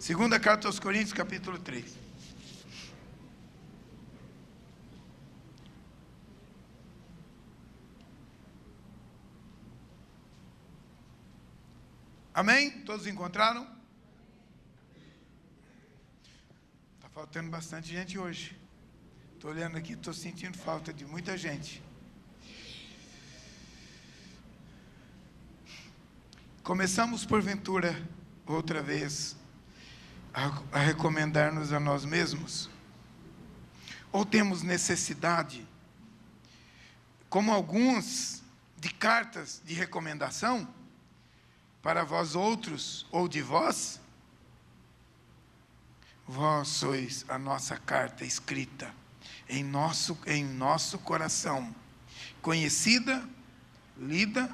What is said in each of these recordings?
Segunda carta aos Coríntios, capítulo 3. Amém? Todos encontraram? Está faltando bastante gente hoje. Estou olhando aqui, estou sentindo falta de muita gente. Começamos, porventura, outra vez, a recomendar-nos a nós mesmos? Ou temos necessidade, como alguns, de cartas de recomendação para vós outros ou de vós? Vós sois a nossa carta escrita em nosso coração, conhecida, lida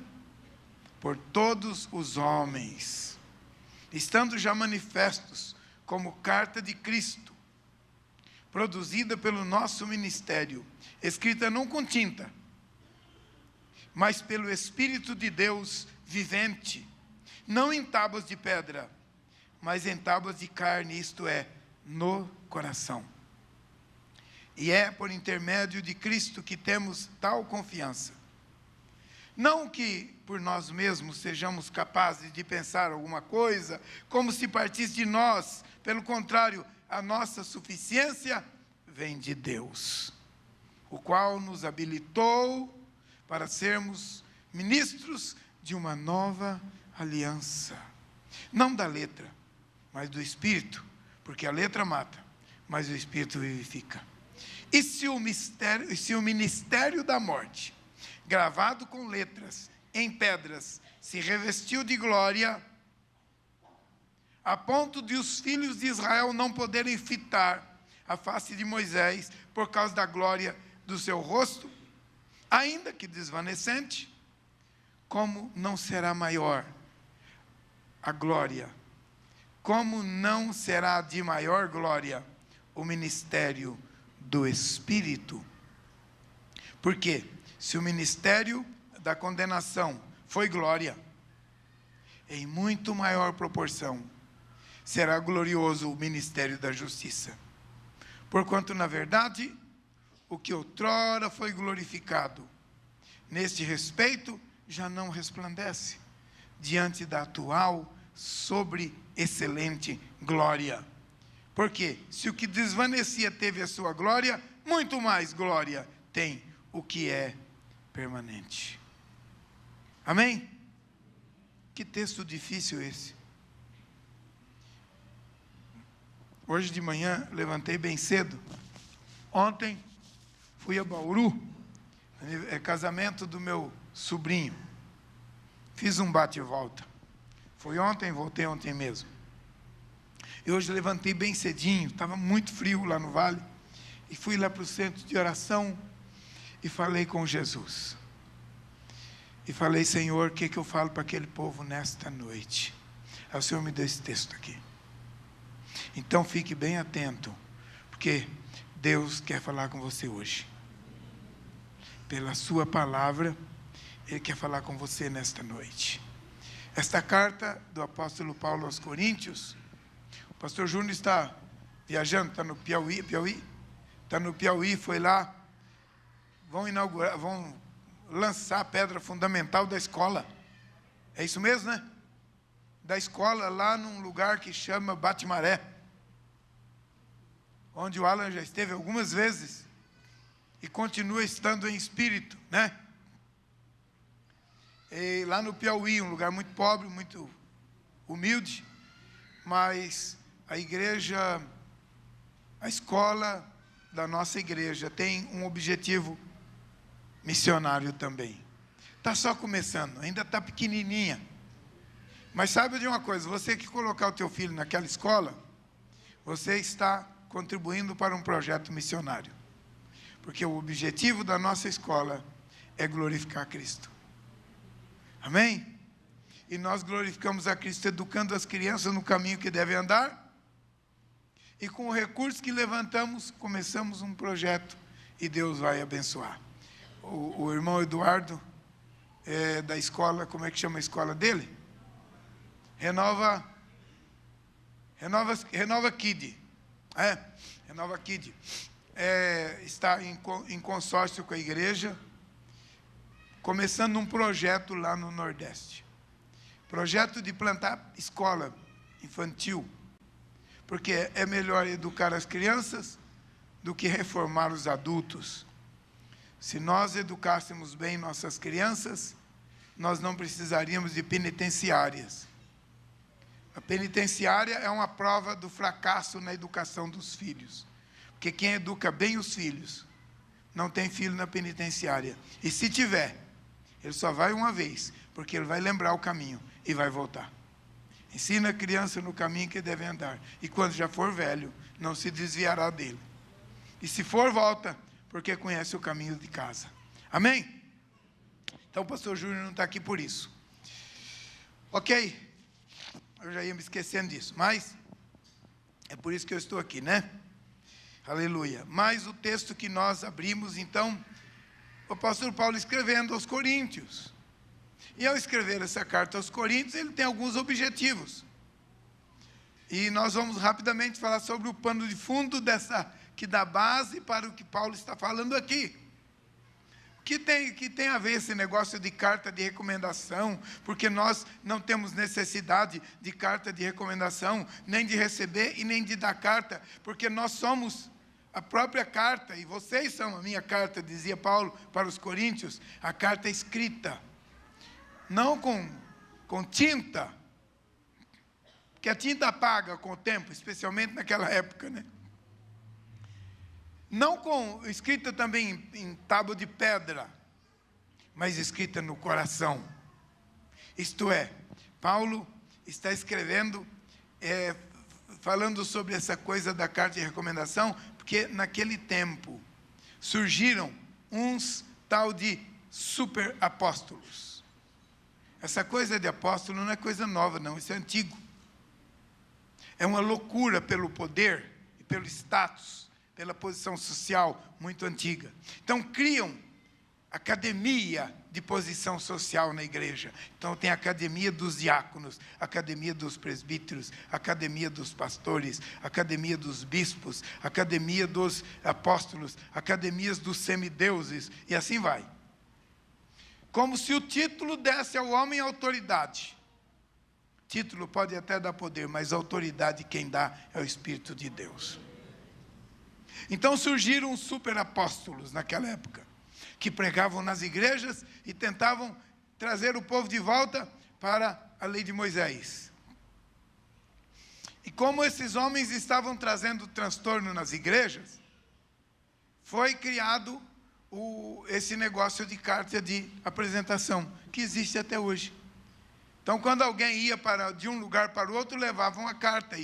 por todos os homens, estando já manifestos como carta de Cristo, produzida pelo nosso ministério, escrita não com tinta, mas pelo Espírito de Deus vivente, não em tábuas de pedra, mas em tábuas de carne, isto é, no coração. E é por intermédio de Cristo que temos tal confiança. Não que por nós mesmos sejamos capazes de pensar alguma coisa, como se partisse de nós. Pelo contrário, a nossa suficiência vem de Deus, o qual nos habilitou para sermos ministros de uma nova aliança. Não da letra, mas do Espírito, porque a letra mata, mas o Espírito vivifica. E se o ministério da morte, gravado com letras em pedras, se revestiu de glória, a ponto de os filhos de Israel não poderem fitar a face de Moisés por causa da glória do seu rosto, ainda que desvanecente, como não será maior a glória? Como não será de maior glória o ministério do Espírito? Porque se o ministério da condenação foi glória, em muito maior proporção será glorioso o ministério da justiça. Porquanto, na verdade, o que outrora foi glorificado, neste respeito, já não resplandece diante da atual sobre excelente glória. Porque se o que desvanecia teve a sua glória, muito mais glória tem o que é permanente. Amém? Que texto difícil esse. Hoje de manhã levantei bem cedo. Ontem fui a Bauru, é casamento do meu sobrinho. Fiz um bate e volta. Fui ontem, voltei ontem mesmo. E hoje levantei bem cedinho, estava muito frio lá no vale, e fui lá para o centro de oração e falei com Jesus. E falei, Senhor, o que eu falo para aquele povo nesta noite? Aí o Senhor me deu esse texto aqui. Então fique bem atento, porque Deus quer falar com você hoje. Pela sua palavra, Ele quer falar com você nesta noite. Esta carta do apóstolo Paulo aos Coríntios, o pastor Júnior está viajando, está no Piauí, está no Piauí, foi lá, vão lançar a pedra fundamental da escola. É isso mesmo, né? Da escola lá num lugar que chama Batimaré, onde o Alan já esteve algumas vezes e continua estando em espírito, né? E lá no Piauí, um lugar muito pobre, muito humilde, mas a igreja, a escola da nossa igreja tem um objetivo missionário também. Está só começando, ainda está pequenininha. Mas saiba de uma coisa, você que colocar o teu filho naquela escola, você está contribuindo para um projeto missionário. Porque o objetivo da nossa escola é glorificar Cristo. Amém? E nós glorificamos a Cristo educando as crianças no caminho que devem andar. E com o recurso que levantamos, começamos um projeto e Deus vai abençoar. O irmão Eduardo, da escola, como é que chama a escola dele? Renova Renova Kid. Renova Kid. Está em consórcio com a igreja, começando um projeto lá no Nordeste. Projeto de plantar escola infantil. Porque é melhor educar as crianças do que reformar os adultos. Se nós educássemos bem nossas crianças, nós não precisaríamos de penitenciárias. A penitenciária é uma prova do fracasso na educação dos filhos. Porque quem educa bem os filhos, não tem filho na penitenciária. E se tiver, ele só vai uma vez, porque ele vai lembrar o caminho e vai voltar. Ensina a criança no caminho que deve andar. E quando já for velho, não se desviará dele. E se for, volta, porque conhece o caminho de casa. Amém? Então o pastor Júnior não está aqui por isso. Ok? Eu já ia me esquecendo disso, mas é por isso que eu estou aqui, né? Aleluia. Mas o texto que nós abrimos, então, o apóstolo Paulo escrevendo aos Coríntios. E ao escrever essa carta aos Coríntios, ele tem alguns objetivos. E nós vamos rapidamente falar sobre o pano de fundo que dá base para o que Paulo está falando aqui. O que tem a ver esse negócio de carta de recomendação? Porque nós não temos necessidade de carta de recomendação, nem de receber e nem de dar carta, porque nós somos a própria carta, e vocês são a minha carta, dizia Paulo para os Coríntios, a carta escrita. Não com tinta, porque a tinta apaga com o tempo, especialmente naquela época, né? Não escrita também em tábua de pedra, mas escrita no coração. Isto é, Paulo está escrevendo, falando sobre essa coisa da carta de recomendação, porque naquele tempo surgiram uns tal de super apóstolos. Essa coisa de apóstolo não é coisa nova, não, isso é antigo. É uma loucura pelo poder e pelo status, pela posição social muito antiga. Então criam academia de posição social na igreja. Então tem a academia dos diáconos, academia dos presbíteros, academia dos pastores, academia dos bispos, academia dos apóstolos, academias dos semideuses, e assim vai. Como se o título desse ao homem autoridade. Título pode até dar poder, mas autoridade quem dá é o Espírito de Deus. Então surgiram os superapóstolos naquela época, que pregavam nas igrejas e tentavam trazer o povo de volta para a lei de Moisés. E como esses homens estavam trazendo transtorno nas igrejas, foi criado esse negócio de carta de apresentação, que existe até hoje. Então, quando alguém ia de um lugar para o outro, levavam a carta.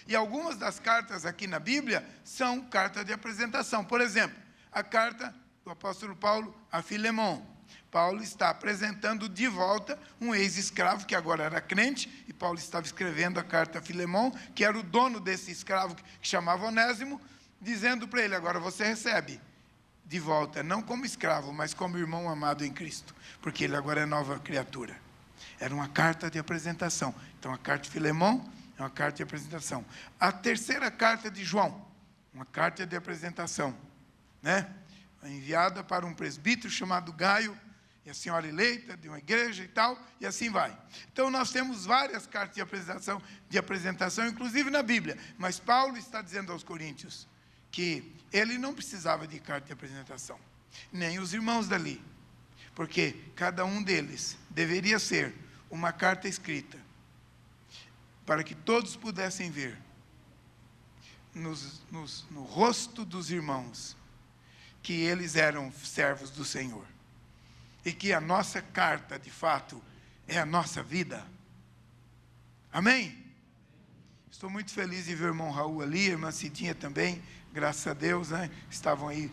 E algumas das cartas aqui na Bíblia são carta de apresentação. Por exemplo, a carta do apóstolo Paulo a Filemão. Paulo está apresentando de volta um ex-escravo que agora era crente, e Paulo estava escrevendo a carta a Filemão, que era o dono desse escravo que chamava Onésimo, dizendo para ele: agora você recebe de volta, não como escravo, mas como irmão amado em Cristo, porque ele agora é nova criatura. Era uma carta de apresentação. Então a carta de Filemão é uma carta de apresentação. A terceira carta de João, uma carta de apresentação, né? Enviada para um presbítero chamado Gaio, e a senhora eleita de uma igreja e tal, e assim vai. Então nós temos várias cartas de apresentação, inclusive na Bíblia, mas Paulo está dizendo aos Coríntios que ele não precisava de carta de apresentação, nem os irmãos dali, porque cada um deles deveria ser uma carta escrita, para que todos pudessem ver no rosto dos irmãos que eles eram servos do Senhor, e que a nossa carta, de fato, é a nossa vida. Amém? Estou muito feliz de ver o irmão Raul ali, a irmã Cidinha também, graças a Deus, né? Estavam aí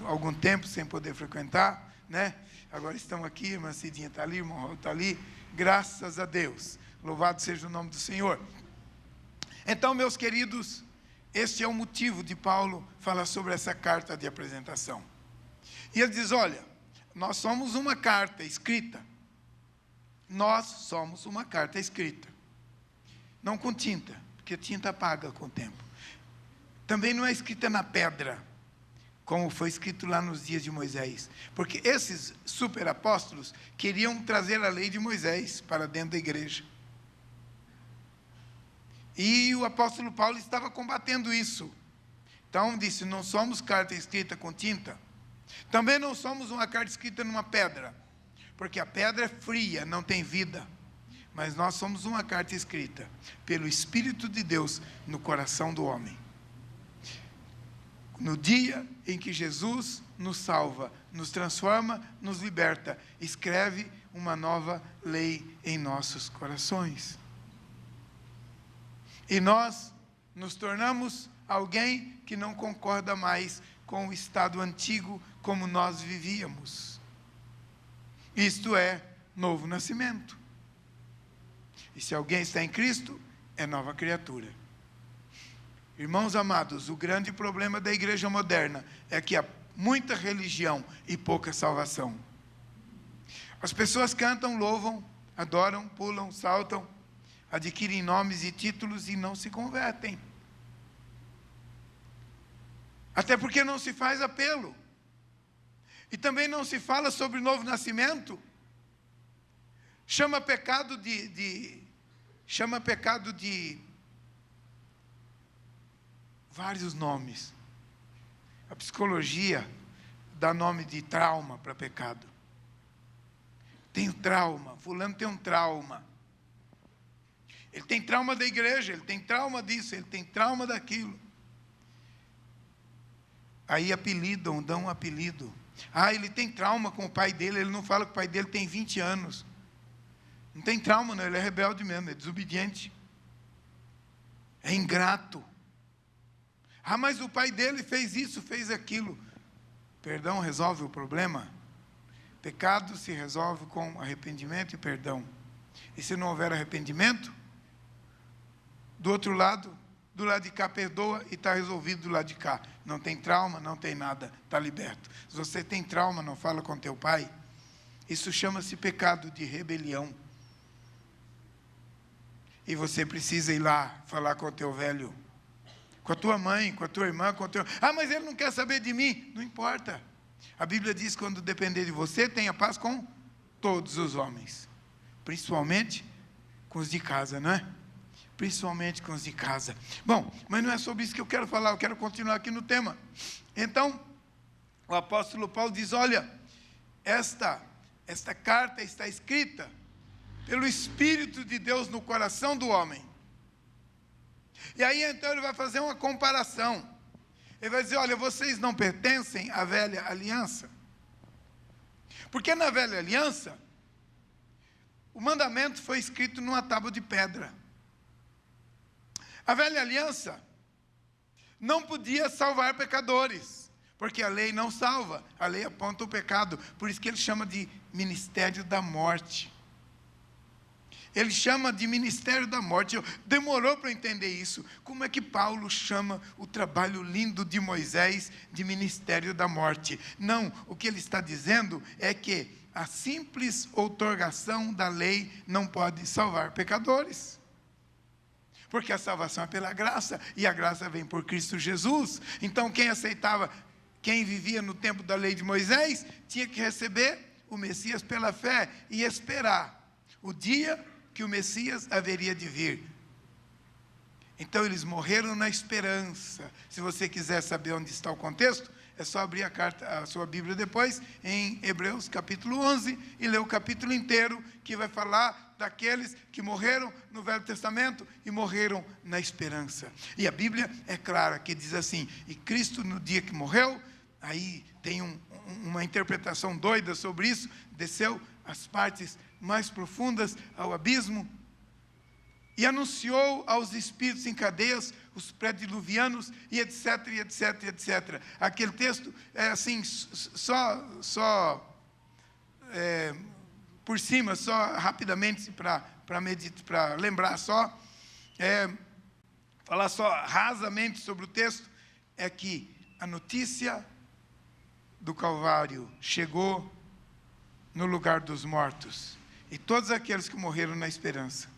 há algum tempo sem poder frequentar, né? Agora estão aqui, a irmã Cidinha está ali, o irmão Raul está ali, graças a Deus. Louvado seja o nome do Senhor. Então, meus queridos, este é o motivo de Paulo falar sobre essa carta de apresentação. E ele diz: olha, nós somos uma carta escrita. Nós somos uma carta escrita. Não com tinta, porque a tinta apaga com o tempo. Também não é escrita na pedra, como foi escrito lá nos dias de Moisés. Porque esses superapóstolos queriam trazer a lei de Moisés para dentro da igreja. E o apóstolo Paulo estava combatendo isso. Então disse, não somos carta escrita com tinta. Também não somos uma carta escrita numa pedra. Porque a pedra é fria, não tem vida. Mas nós somos uma carta escrita pelo Espírito de Deus no coração do homem. No dia em que Jesus nos salva, nos transforma, nos liberta, escreve uma nova lei em nossos corações. E nós nos tornamos alguém que não concorda mais com o estado antigo como nós vivíamos. Isto é novo nascimento. E se alguém está em Cristo, é nova criatura. Irmãos amados, o grande problema da igreja moderna é que há muita religião e pouca salvação. As pessoas cantam, louvam, adoram, pulam, saltam, adquirem nomes e títulos e não se convertem. Até porque não se faz apelo. E também não se fala sobre o novo nascimento. Chama pecado de vários nomes. A psicologia dá nome de trauma para pecado. Tem trauma, fulano tem um trauma. Ele tem trauma da igreja, ele tem trauma disso, ele tem trauma daquilo. Aí apelidam, dão um apelido. Ah, ele tem trauma com o pai dele, ele não fala que o pai dele tem 20 anos. Não tem trauma não, ele é rebelde mesmo, é desobediente. É ingrato. Ah, mas o pai dele fez isso, fez aquilo. Perdão resolve o problema? Pecado se resolve com arrependimento e perdão. E se não houver arrependimento, do outro lado, do lado de cá perdoa e está resolvido do lado de cá. Não tem trauma, não tem nada, está liberto. Se você tem trauma, não fala com teu pai, isso chama-se pecado de rebelião. E você precisa ir lá falar com o teu velho, com a tua mãe, com a tua irmã, com o teu... Ah, mas ele não quer saber de mim. Não importa. A Bíblia diz que quando depender de você, tenha paz com todos os homens. Principalmente com os de casa, não é? Principalmente com os de casa. Bom, mas não é sobre isso que eu quero falar, eu quero continuar aqui no tema. Então, o apóstolo Paulo diz, olha, esta carta está escrita pelo Espírito de Deus no coração do homem. E aí então ele vai fazer uma comparação. Ele vai dizer, olha, vocês não pertencem à velha aliança. Porque na velha aliança, o mandamento foi escrito numa tábua de pedra. A velha aliança não podia salvar pecadores, porque a lei não salva, a lei aponta o pecado. Por isso que ele chama de ministério da morte. Ele chama de ministério da morte. Demorou para entender isso. Como é que Paulo chama o trabalho lindo de Moisés de ministério da morte? Não, o que ele está dizendo é que a simples outorgação da lei não pode salvar pecadores. Porque a salvação é pela graça, e a graça vem por Cristo Jesus. Então quem aceitava, quem vivia no tempo da lei de Moisés, tinha que receber o Messias pela fé e esperar o dia que o Messias haveria de vir. Então eles morreram na esperança. Se você quiser saber onde está o contexto, é só abrir a sua Bíblia depois, em Hebreus capítulo 11, e ler o capítulo inteiro, que vai falar daqueles que morreram no Velho Testamento e morreram na esperança. E a Bíblia é clara, que diz assim, e Cristo no dia que morreu, aí tem uma interpretação doida sobre isso, desceu às partes mais profundas, ao abismo, e anunciou aos espíritos em cadeias, os pré-diluvianos, e etc, e etc, e etc. Aquele texto é assim, por cima, só rapidamente, para lembrar só, falar só rasamente sobre o texto, é que a notícia do Calvário chegou no lugar dos mortos, e todos aqueles que morreram na esperança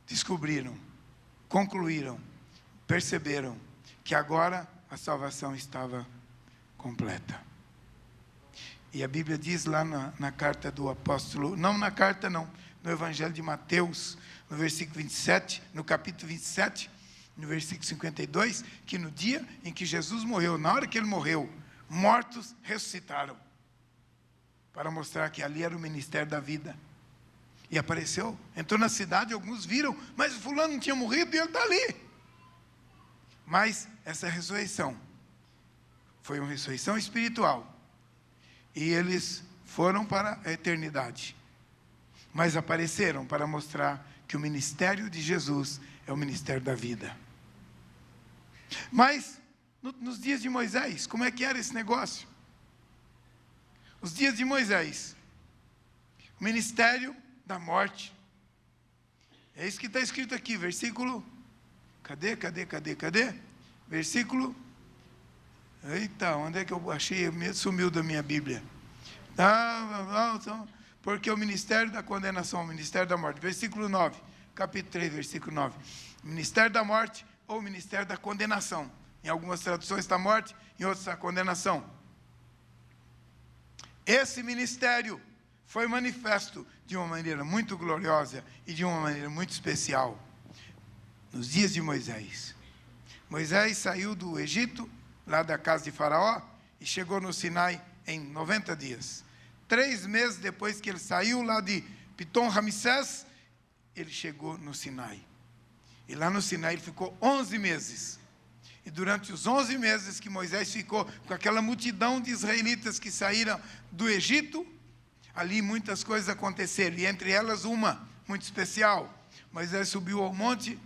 descobriram, concluíram, perceberam que agora a salvação estava completa. E a Bíblia diz lá na carta do apóstolo, não na carta não, no Evangelho de Mateus, no versículo 27, no capítulo 27, no versículo 52, que no dia em que Jesus morreu, na hora que ele morreu, mortos ressuscitaram, para mostrar que ali era o ministério da vida. E apareceu, entrou na cidade, alguns viram, mas o fulano não tinha morrido e ele está ali. Mas essa ressurreição foi uma ressurreição espiritual. E eles foram para a eternidade. Mas apareceram para mostrar que o ministério de Jesus é o ministério da vida. Mas, nos dias de Moisés, como é que era esse negócio? Os dias de Moisés, o ministério da morte. É isso que está escrito aqui, versículo... Cadê? Versículo... Eita, onde é que eu achei? Sumiu da minha Bíblia. Porque o ministério da condenação, o ministério da morte. Versículo 9, capítulo 3, versículo 9. Ministério da morte ou ministério da condenação. Em algumas traduções está morte, em outras está condenação. Esse ministério foi manifesto de uma maneira muito gloriosa e de uma maneira muito especial nos dias de Moisés. Moisés saiu do Egito, lá da casa de Faraó, e chegou no Sinai em 90 dias. 3 meses depois que ele saiu lá de Pitom-Ramsés, ele chegou no Sinai. E lá no Sinai ele ficou 11 meses. E durante os 11 meses que Moisés ficou com aquela multidão de israelitas que saíram do Egito, ali muitas coisas aconteceram, e entre elas uma muito especial. Moisés subiu ao monte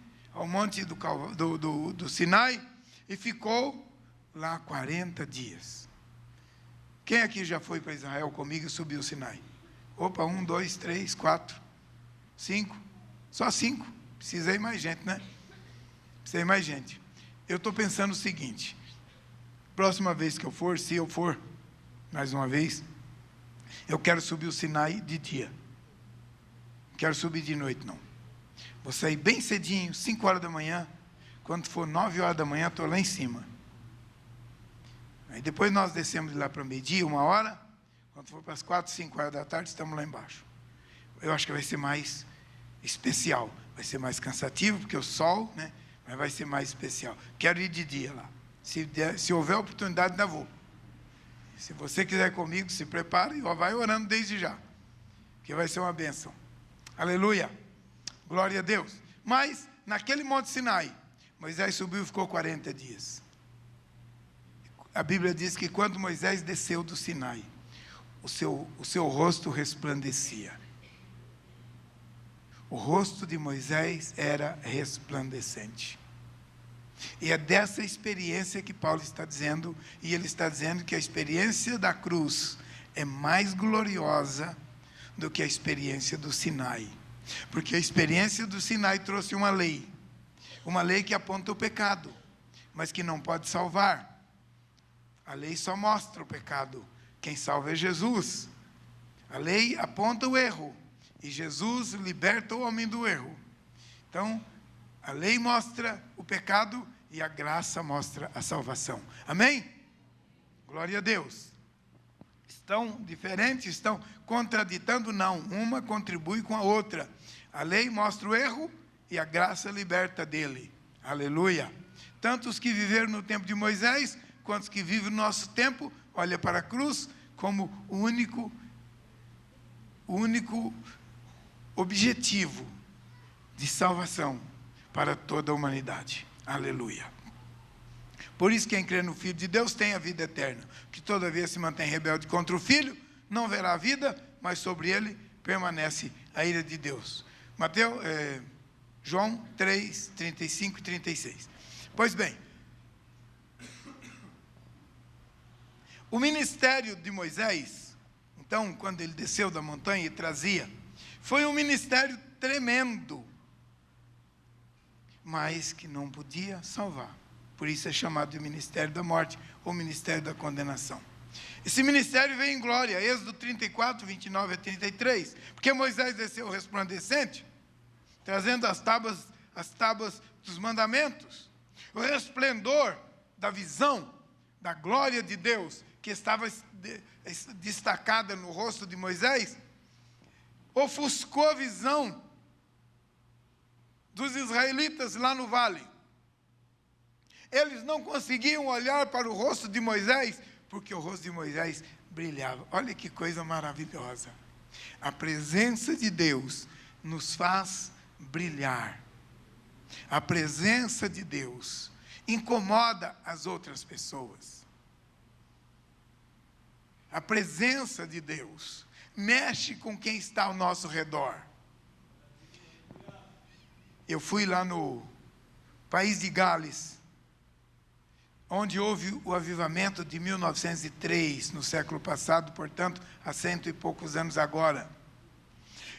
do Sinai, e ficou lá 40 dias. Quem aqui já foi para Israel comigo e subiu o Sinai? Opa, 1, 2, 3, 4, 5, só 5, precisa ir mais gente, né? Precisa ir mais gente. Eu estou pensando o seguinte, próxima vez que eu for, se eu for, mais uma vez, eu quero subir o Sinai de dia, não quero subir de noite não. Vou sair bem cedinho, 5 horas da manhã, quando for 9 horas da manhã, estou lá em cima. Aí depois nós descemos de lá para meio-dia, 1 hora, quando for para as 4, 5 horas da tarde, estamos lá embaixo. Eu acho que vai ser mais especial, vai ser mais cansativo, porque o sol, né? Mas vai ser mais especial. Quero ir de dia lá. Se houver oportunidade, ainda vou. Se você quiser ir comigo, se prepare e vai orando desde já, que vai ser uma bênção. Aleluia. Glória a Deus. Mas, naquele Monte Sinai, Moisés subiu e ficou 40 dias. A Bíblia diz que quando Moisés desceu do Sinai, o seu rosto resplandecia. O rosto de Moisés era resplandecente. E é dessa experiência que Paulo está dizendo, e ele está dizendo que a experiência da cruz é mais gloriosa do que a experiência do Sinai. Porque a experiência do Sinai trouxe uma lei que aponta o pecado, mas que não pode salvar. A lei só mostra o pecado, quem salva é Jesus. A lei aponta o erro, e Jesus liberta o homem do erro. Então, a lei mostra o pecado e a graça mostra a salvação. Amém? Glória a Deus. Estão diferentes? Estão contraditando? Não. Uma contribui com a outra. A lei mostra o erro e a graça liberta dele. Aleluia. Tanto os que viveram no tempo de Moisés, quanto os que vivem no nosso tempo, olha para a cruz como o único objetivo de salvação para toda a humanidade. Aleluia. Por isso, quem crê no Filho de Deus tem a vida eterna. Que todavia se mantém rebelde contra o Filho, não verá a vida, mas sobre ele permanece a ira de Deus. João 3, 35 e 36. Pois bem, o ministério de Moisés, então, quando ele desceu da montanha e trazia, foi um ministério tremendo, mas que não podia salvar. Por isso é chamado de ministério da morte, ou ministério da condenação. Esse ministério veio em glória, Êxodo 34, 29 a 33, porque Moisés desceu resplandecente, trazendo as tábuas dos mandamentos. O resplendor da visão, da glória de Deus, que estava destacada no rosto de Moisés, ofuscou a visão dos israelitas lá no vale. Eles não conseguiam olhar para o rosto de Moisés, porque o rosto de Moisés brilhava. Olha que coisa maravilhosa. A presença de Deus nos faz brilhar. A presença de Deus incomoda as outras pessoas. A presença de Deus mexe com quem está ao nosso redor. Eu fui lá no país de Gales, onde houve o avivamento de 1903, no século passado, portanto, há 100 e poucos anos agora.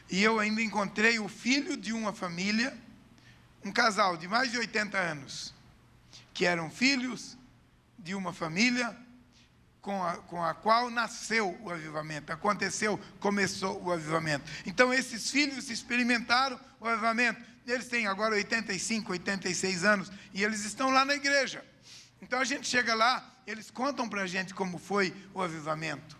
E eu ainda encontrei o filho de uma família, um casal de mais de 80 anos, que eram filhos de uma família com a qual nasceu o avivamento, começou o avivamento. Então, esses filhos experimentaram o avivamento. Eles têm agora 85, 86 anos, e eles estão lá na igreja. Então, a gente chega lá, eles contam para a gente como foi o avivamento.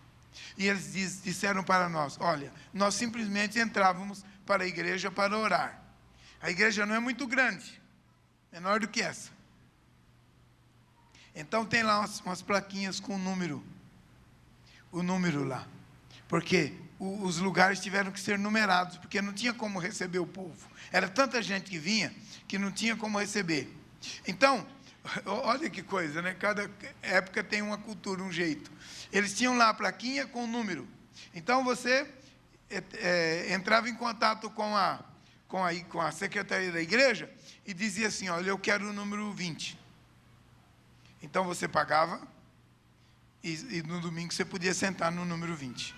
E eles disseram para nós, olha, nós simplesmente entrávamos para a igreja para orar. A igreja não é muito grande, menor do que essa. Então tem lá umas plaquinhas com o número lá. Porque os lugares tiveram que ser numerados, porque não tinha como receber o povo. Era tanta gente que vinha, que não tinha como receber. Então, olha que coisa, né? Cada época tem uma cultura, um jeito. Eles tinham lá a plaquinha com o número. Então você entrava em contato com a secretaria da igreja e dizia assim, olha, eu quero o número 20. Então você pagava e no domingo você podia sentar no número 20.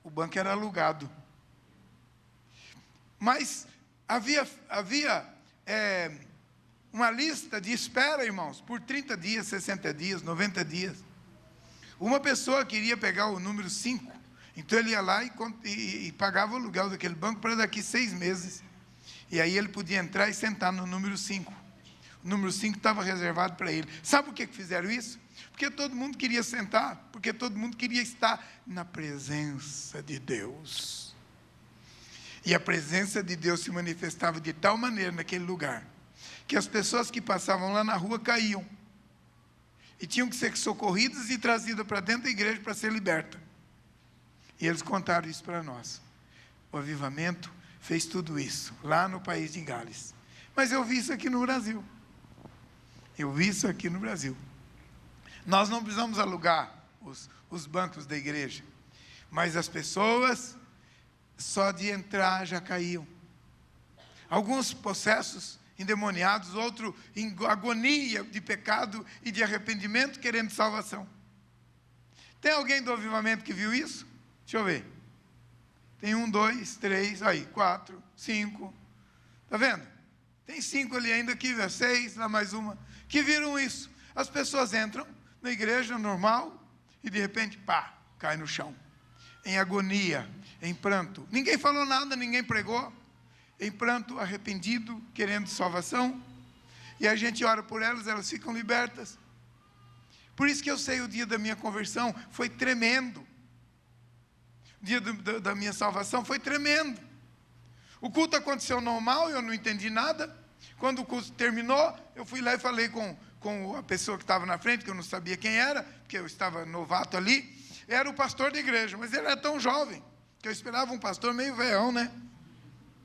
O banco era alugado. Mas havia uma lista de espera, irmãos, por 30 dias, 60 dias, 90 dias. Uma pessoa queria pegar o número 5, então ele ia lá e pagava o aluguel daquele banco para daqui 6 meses. E aí ele podia entrar e sentar no número 5. O número 5 estava reservado para ele. Sabe por que fizeram isso? Porque todo mundo queria sentar, porque todo mundo queria estar na presença de Deus. E a presença de Deus se manifestava de tal maneira naquele lugar, que as pessoas que passavam lá na rua caíam. E tinham que ser socorridas e trazidas para dentro da igreja para ser libertas. E eles contaram isso para nós. O avivamento fez tudo isso, lá no país de Gales. Mas eu vi isso aqui no Brasil. Nós não precisamos alugar os bancos da igreja. Mas as pessoas, só de entrar, já caíam. Alguns possessos endemoniados, outros em agonia de pecado e de arrependimento, querendo salvação. Tem alguém do avivamento que viu isso? Deixa eu ver. Tem 1, 2, 3, aí, 4, 5. Está vendo? Tem 5 ali ainda, aqui, 6, lá mais uma, que viram isso. As pessoas entram na igreja normal e de repente, pá, cai no chão. Em agonia, em pranto. Ninguém falou nada, ninguém pregou. Em pranto, arrependido, querendo salvação. E a gente ora por elas, elas ficam libertas. Por isso que eu sei, o dia da minha conversão foi tremendo. O dia da minha salvação foi tremendo. O culto aconteceu normal, eu não entendi nada. Quando o culto terminou, eu fui lá e falei com a pessoa que estava na frente, que eu não sabia quem era, porque eu estava novato ali. Era o pastor da igreja, mas ele era tão jovem, que eu esperava um pastor meio velhão, né?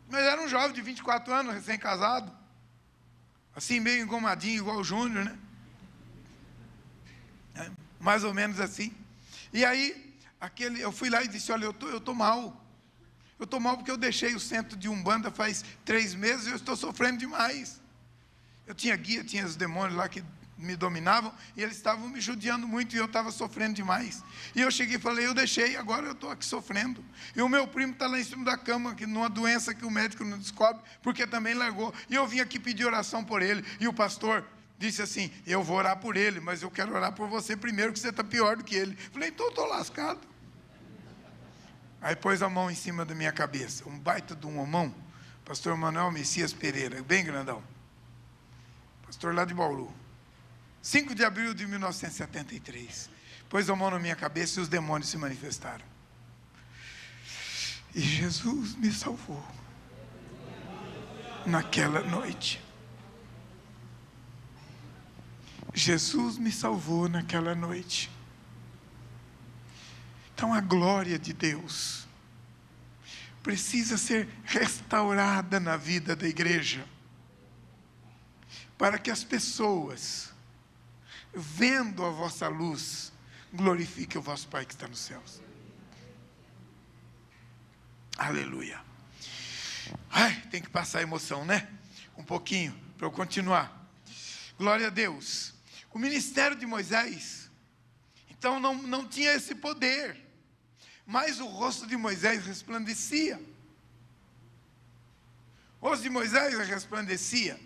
Mas era um jovem de 24 anos, recém-casado. Assim, meio engomadinho, igual o Júnior, né? Mais ou menos assim. E aí, eu fui lá e disse, olha, eu estou mal. Eu estou mal porque eu deixei o centro de Umbanda faz 3 meses e eu estou sofrendo demais. Eu tinha guia, tinha os demônios lá que me dominavam, e eles estavam me judiando muito, e eu estava sofrendo demais. E eu cheguei e falei, eu deixei, agora eu estou aqui sofrendo. E o meu primo está lá em cima da cama, numa doença que o médico não descobre, porque também largou. E eu vim aqui pedir oração por ele, e o pastor disse assim, eu vou orar por ele, mas eu quero orar por você primeiro, que você está pior do que ele. Falei, então eu estou lascado. Aí pôs a mão em cima da minha cabeça. Um baita de um homão. Pastor Manuel Messias Pereira, bem grandão. Pastor lá de Bauru. 5 de abril de 1973. Pôs a mão na minha cabeça e os demônios se manifestaram. E Jesus me salvou. Naquela noite. Jesus me salvou naquela noite. Então a glória de Deus precisa ser restaurada na vida da igreja, para que as pessoas, vendo a vossa luz, glorifiquem o vosso Pai que está nos céus. Aleluia. Ai, tem que passar a emoção, né? Um pouquinho, para eu continuar. Glória a Deus. O ministério de Moisés, então não tinha esse poder, mas o rosto de Moisés resplandecia. O rosto de Moisés resplandecia.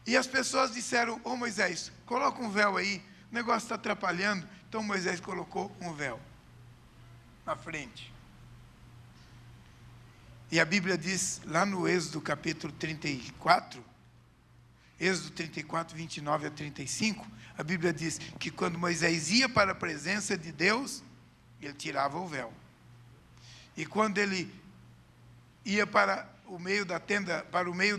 E as pessoas disseram: ô Moisés, coloca um véu aí, o negócio está atrapalhando. Então Moisés colocou um véu na frente. E a Bíblia diz, lá no Êxodo capítulo 34, Êxodo 34, 29 a 35, a Bíblia diz que quando Moisés ia para a presença de Deus, ele tirava o véu. E quando ele ia para o meio da tenda, para o meio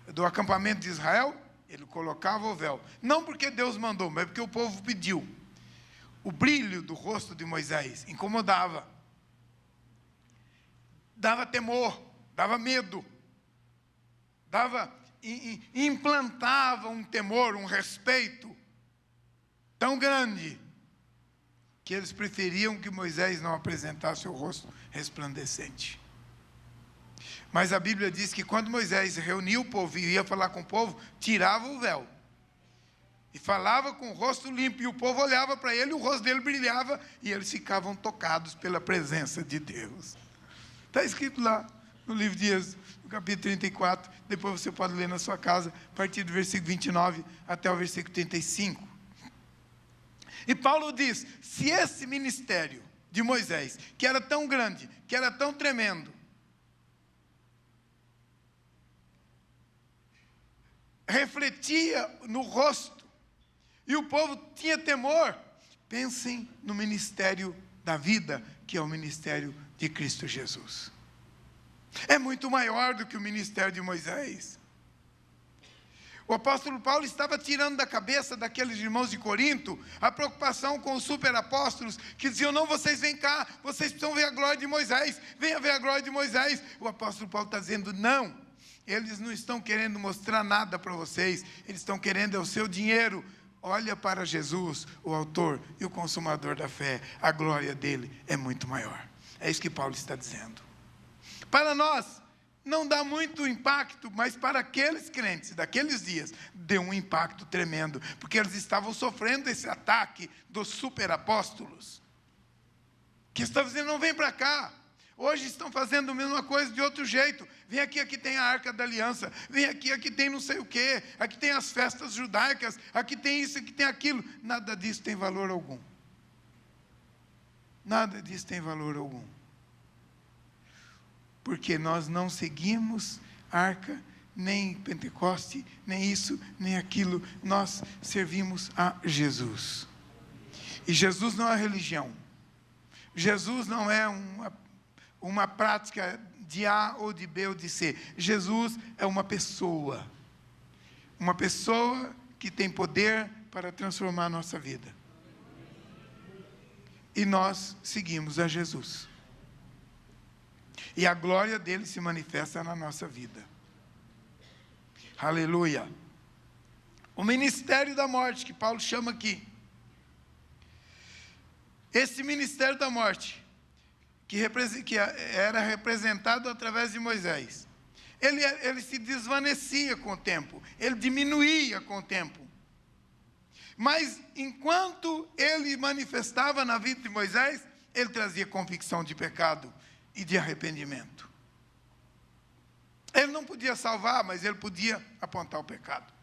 do acampamento de Israel, ele colocava o véu. Não porque Deus mandou, mas porque o povo pediu. O brilho do rosto de Moisés incomodava. Dava temor, dava medo. Implantava um temor, um respeito tão grande, que eles preferiam que Moisés não apresentasse o rosto resplandecente. Mas a Bíblia diz que quando Moisés reunia o povo e ia falar com o povo, tirava o véu. E falava com o rosto limpo, e o povo olhava para ele, e o rosto dele brilhava, e eles ficavam tocados pela presença de Deus. Está escrito lá no livro de Êxodo, no capítulo 34, depois você pode ler na sua casa, a partir do versículo 29 até o versículo 35. E Paulo diz, se esse ministério de Moisés, que era tão grande, que era tão tremendo, refletia no rosto, e o povo tinha temor, pensem no ministério da vida, que é o ministério de Cristo Jesus. É muito maior do que o ministério de Moisés. O apóstolo Paulo estava tirando da cabeça daqueles irmãos de Corinto a preocupação com os superapóstolos, que diziam, não, vocês vêm cá, vocês precisam ver a glória de Moisés, venha ver a glória de Moisés. O apóstolo Paulo está dizendo, não, eles não estão querendo mostrar nada para vocês, eles estão querendo o seu dinheiro. Olha para Jesus, o autor e o consumador da fé, a glória dele é muito maior. É isso que Paulo está dizendo. Para nós, não dá muito impacto, mas para aqueles crentes daqueles dias, deu um impacto tremendo, porque eles estavam sofrendo esse ataque dos superapóstolos, que estavam dizendo, não vem para cá. Hoje estão fazendo a mesma coisa de outro jeito. Vem aqui, aqui tem a Arca da Aliança. Vem aqui, aqui tem não sei o quê. Aqui tem as festas judaicas. Aqui tem isso, aqui tem aquilo. Nada disso tem valor algum. Nada disso tem valor algum. Porque nós não seguimos Arca, nem Pentecoste, nem isso, nem aquilo. Nós servimos a Jesus. E Jesus não é religião. Jesus não é uma prática de A ou de B ou de C. Jesus é uma pessoa. Uma pessoa que tem poder para transformar a nossa vida. E nós seguimos a Jesus. E a glória dele se manifesta na nossa vida. Aleluia. O ministério da morte, que Paulo chama aqui. Esse ministério da morte, que era representado através de Moisés, ele se desvanecia com o tempo, ele diminuía com o tempo. Mas enquanto ele manifestava na vida de Moisés, ele trazia convicção de pecado e de arrependimento. Ele não podia salvar, mas ele podia apontar o pecado.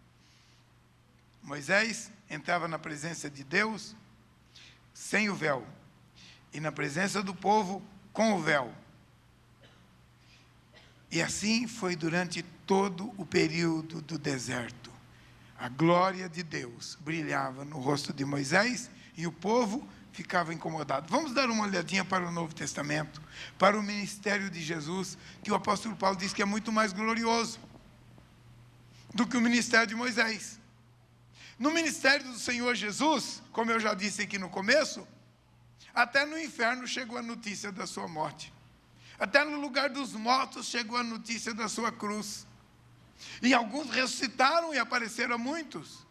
Moisés entrava na presença de Deus sem o véu. e na presença do povo com o véu. E assim foi durante todo o período do deserto. A glória de Deus brilhava no rosto de Moisés e o povo ficava incomodado. Vamos dar uma olhadinha para o Novo Testamento, para o ministério de Jesus, que o apóstolo Paulo diz que é muito mais glorioso do que o ministério de Moisés. No ministério do Senhor Jesus, como eu já disse aqui no começo, até no inferno chegou a notícia da sua morte. Até no lugar dos mortos chegou a notícia da sua cruz. E alguns ressuscitaram e apareceram a muitos.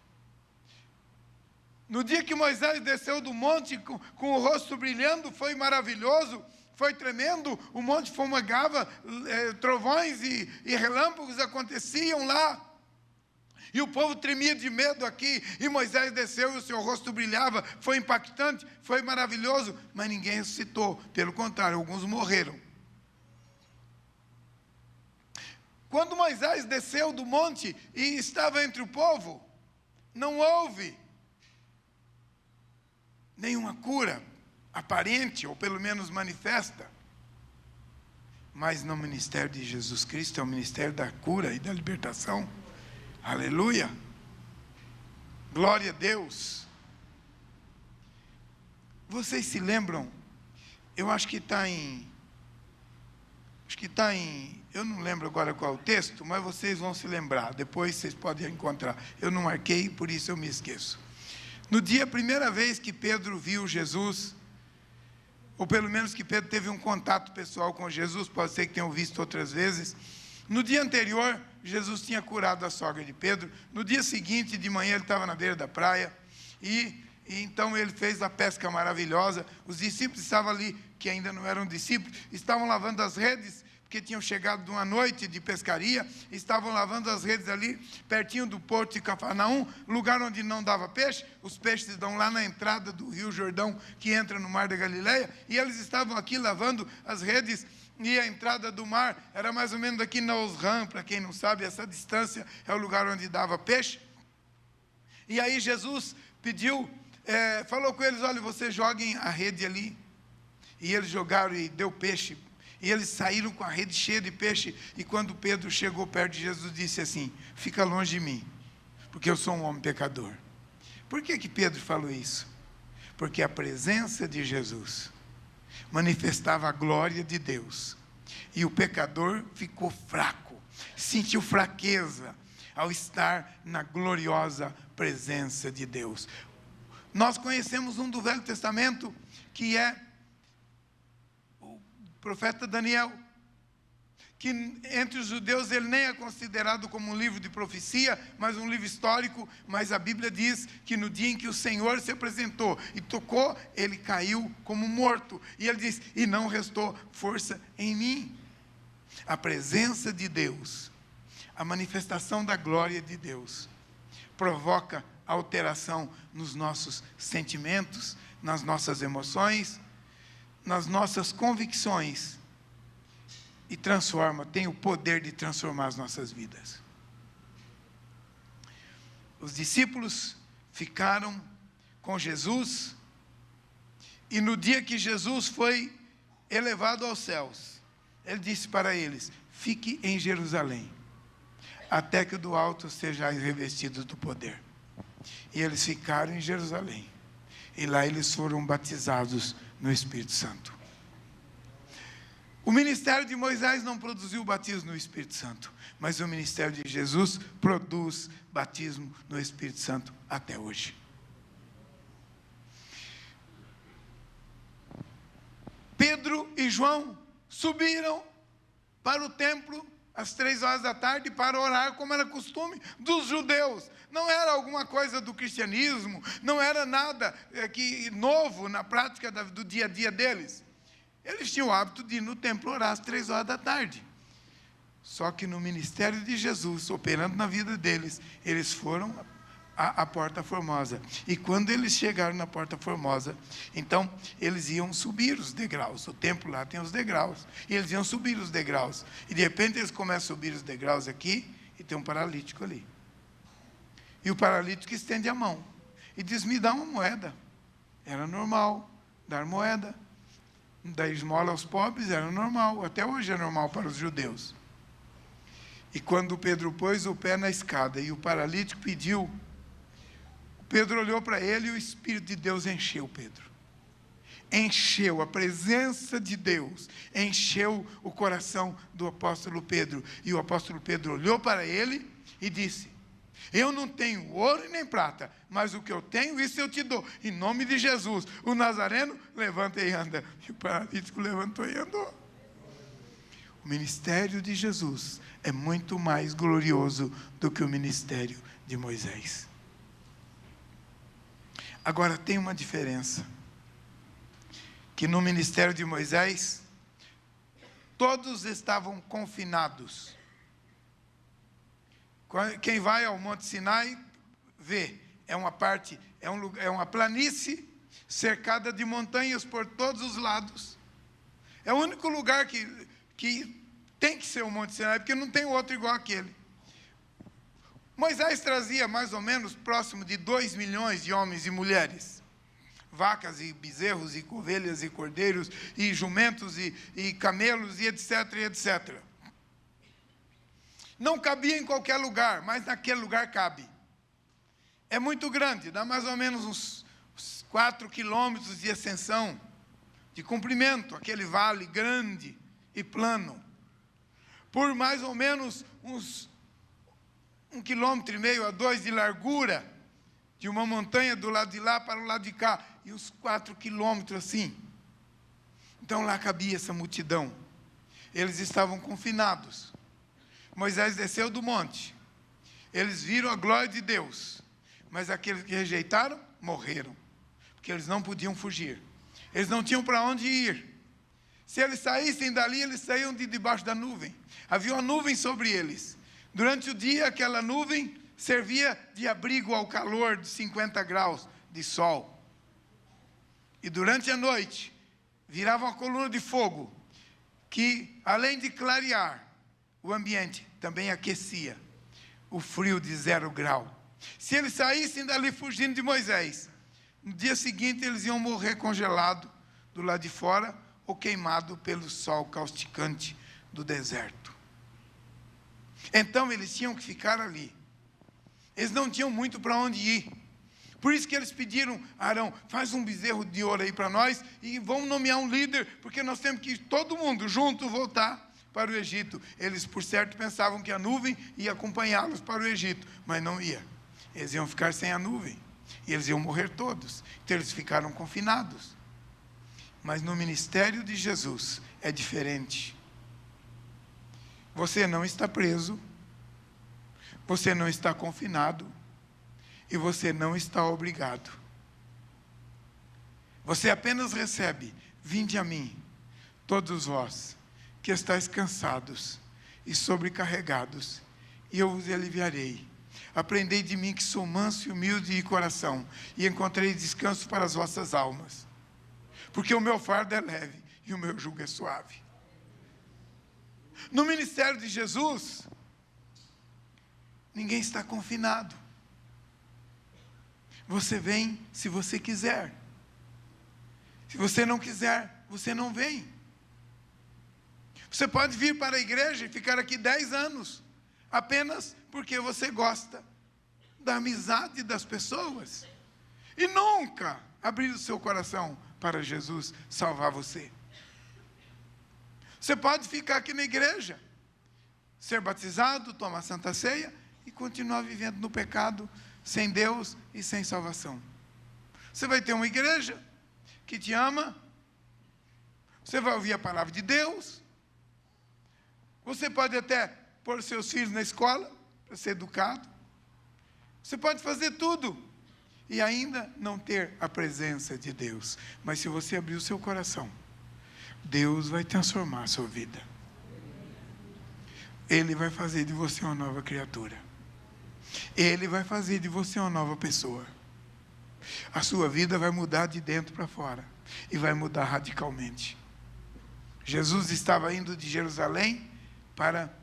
No dia que Moisés desceu do monte com o rosto brilhando, foi maravilhoso, foi tremendo, o monte fumegava, trovões e relâmpagos aconteciam lá. E o povo tremia de medo aqui, e Moisés desceu e o seu rosto brilhava, foi impactante, foi maravilhoso, mas ninguém ressuscitou, pelo contrário, alguns morreram. Quando Moisés desceu do monte e estava entre o povo, não houve nenhuma cura aparente, ou pelo menos manifesta. Mas no ministério de Jesus Cristo, é o ministério da cura e da libertação. Aleluia! Glória a Deus! Vocês se lembram? Eu acho que está em... eu não lembro agora qual é o texto, mas vocês vão se lembrar. Depois vocês podem encontrar. Eu não marquei, por isso eu me esqueço. No dia, a primeira vez que Pedro viu Jesus, ou pelo menos que Pedro teve um contato pessoal com Jesus, pode ser que tenham visto outras vezes. No dia anterior, Jesus tinha curado a sogra de Pedro. No dia seguinte, de manhã, ele estava na beira da praia. E então ele fez a pesca maravilhosa. Os discípulos estavam ali, que ainda não eram discípulos, estavam lavando as redes, porque tinham chegado de uma noite de pescaria, estavam lavando as redes ali, pertinho do porto de Cafarnaum, lugar onde não dava peixe. Os peixes dão lá na entrada do rio Jordão, que entra no mar da Galileia, e eles estavam aqui lavando as redes, e a entrada do mar era mais ou menos aqui na Osram, para quem não sabe, essa distância é o lugar onde dava peixe. E aí Jesus pediu, falou com eles, olha, vocês joguem a rede ali. E eles jogaram e deu peixe. E eles saíram com a rede cheia de peixe. E quando Pedro chegou perto de Jesus, disse assim, fica longe de mim, porque eu sou um homem pecador. Por que Pedro falou isso? Porque a presença de Jesus manifestava a glória de Deus. E o pecador ficou fraco, sentiu fraqueza ao estar na gloriosa presença de Deus. Nós conhecemos um do Velho Testamento, que é o profeta Daniel, que entre os judeus ele nem é considerado como um livro de profecia, mas um livro histórico, mas a Bíblia diz que no dia em que o Senhor se apresentou e tocou, ele caiu como morto, e ele diz, e não restou força em mim. A presença de Deus, a manifestação da glória de Deus, provoca alteração nos nossos sentimentos, nas nossas emoções, nas nossas convicções, e tem o poder de transformar as nossas vidas. Os discípulos ficaram com Jesus, e no dia que Jesus foi elevado aos céus, ele disse para eles, fique em Jerusalém, até que do alto sejais revestidos do poder. E eles ficaram em Jerusalém, e lá eles foram batizados no Espírito Santo. O ministério de Moisés não produziu o batismo no Espírito Santo, mas o ministério de Jesus produz batismo no Espírito Santo até hoje. Pedro e João subiram para o templo às 3 horas da tarde para orar, como era costume dos judeus. Não era alguma coisa do cristianismo, não era nada novo na prática do dia a dia deles. Eles tinham o hábito de ir no templo orar às 3 horas da tarde. Só que no ministério de Jesus, operando na vida deles, eles foram à Porta Formosa. E quando eles chegaram na Porta Formosa, então eles iam subir os degraus. O templo lá tem os degraus. E eles iam subir os degraus. E de repente eles começam a subir os degraus aqui, e tem um paralítico ali. E o paralítico estende a mão e diz, me dá uma moeda. Era normal dar moeda. dar esmola aos pobres era normal, até hoje é normal para os judeus. E quando Pedro pôs o pé na escada e o paralítico pediu, Pedro olhou para ele e o Espírito de Deus encheu Pedro. Encheu, a presença de Deus encheu o coração do apóstolo Pedro. E o apóstolo Pedro olhou para ele e disse: eu não tenho ouro e nem prata, mas o que eu tenho, isso eu te dou. Em nome de Jesus, o Nazareno, levanta e anda. E o paralítico levantou e andou. O ministério de Jesus é muito mais glorioso do que o ministério de Moisés. Agora, tem uma diferença. Que no ministério de Moisés, todos estavam confinados. Quem vai ao Monte Sinai, vê, é uma planície cercada de montanhas por todos os lados. É o único lugar que tem que ser o Monte Sinai, porque não tem outro igual aquele. Moisés trazia mais ou menos próximo de 2 milhões de homens e mulheres. Vacas e bezerros e ovelhas e cordeiros e jumentos e camelos e etc, etc. Não cabia em qualquer lugar, mas naquele lugar cabe. É muito grande, dá mais ou menos uns 4 quilômetros de extensão, de comprimento, aquele vale grande e plano. Por mais ou menos uns 1,5 km a 2 de largura, de uma montanha do lado de lá para o lado de cá, e uns 4 quilômetros assim. Então lá cabia essa multidão. Eles estavam confinados. Moisés desceu do monte. Eles viram a glória de Deus. Mas aqueles que rejeitaram, morreram. Porque eles não podiam fugir. Eles não tinham para onde ir. Se eles saíssem dali, eles saíam de debaixo da nuvem. Havia uma nuvem sobre eles. Durante o dia, aquela nuvem servia de abrigo ao calor de 50 graus de sol. E durante a noite, virava uma coluna de fogo, que além de clarear o ambiente, também aquecia o frio de 0 grau. Se eles saíssem dali fugindo de Moisés, no dia seguinte eles iam morrer congelados do lado de fora, ou queimado pelo sol causticante do deserto. Então eles tinham que ficar ali. Eles não tinham muito para onde ir. Por isso que eles pediram: Arão, faz um bezerro de ouro aí para nós e vamos nomear um líder, porque nós temos que todo mundo junto voltar para o Egito. Eles, por certo, pensavam que a nuvem ia acompanhá-los para o Egito, mas não ia. Eles iam ficar sem a nuvem e eles iam morrer todos. Então eles ficaram confinados. Mas no ministério de Jesus é diferente. Você não está preso, você não está confinado, e você não está obrigado. Você apenas recebe: vinde a mim, todos vós, que estáis cansados e sobrecarregados, e eu vos aliviarei. Aprendei de mim, que sou manso e humilde de coração, e encontrei descanso para as vossas almas. Porque o meu fardo é leve e o meu jugo é suave. No ministério de Jesus, ninguém está confinado. Você vem se você quiser. Se você não quiser, você não vem. Você pode vir para a igreja e ficar aqui 10 anos, apenas porque você gosta da amizade das pessoas, e nunca abrir o seu coração para Jesus salvar você. Você pode ficar aqui na igreja, ser batizado, tomar santa ceia e continuar vivendo no pecado, sem Deus e sem salvação. Você vai ter uma igreja que te ama, você vai ouvir a palavra de Deus, você pode até pôr seus filhos na escola para ser educado, você pode fazer tudo e ainda não ter a presença de Deus. Mas se você abrir o seu coração, Deus vai transformar a sua vida. Ele vai fazer de você uma nova criatura. Ele vai fazer de você uma nova pessoa. A sua vida vai mudar de dentro para fora. E vai mudar radicalmente. Jesus estava indo de Jerusalém para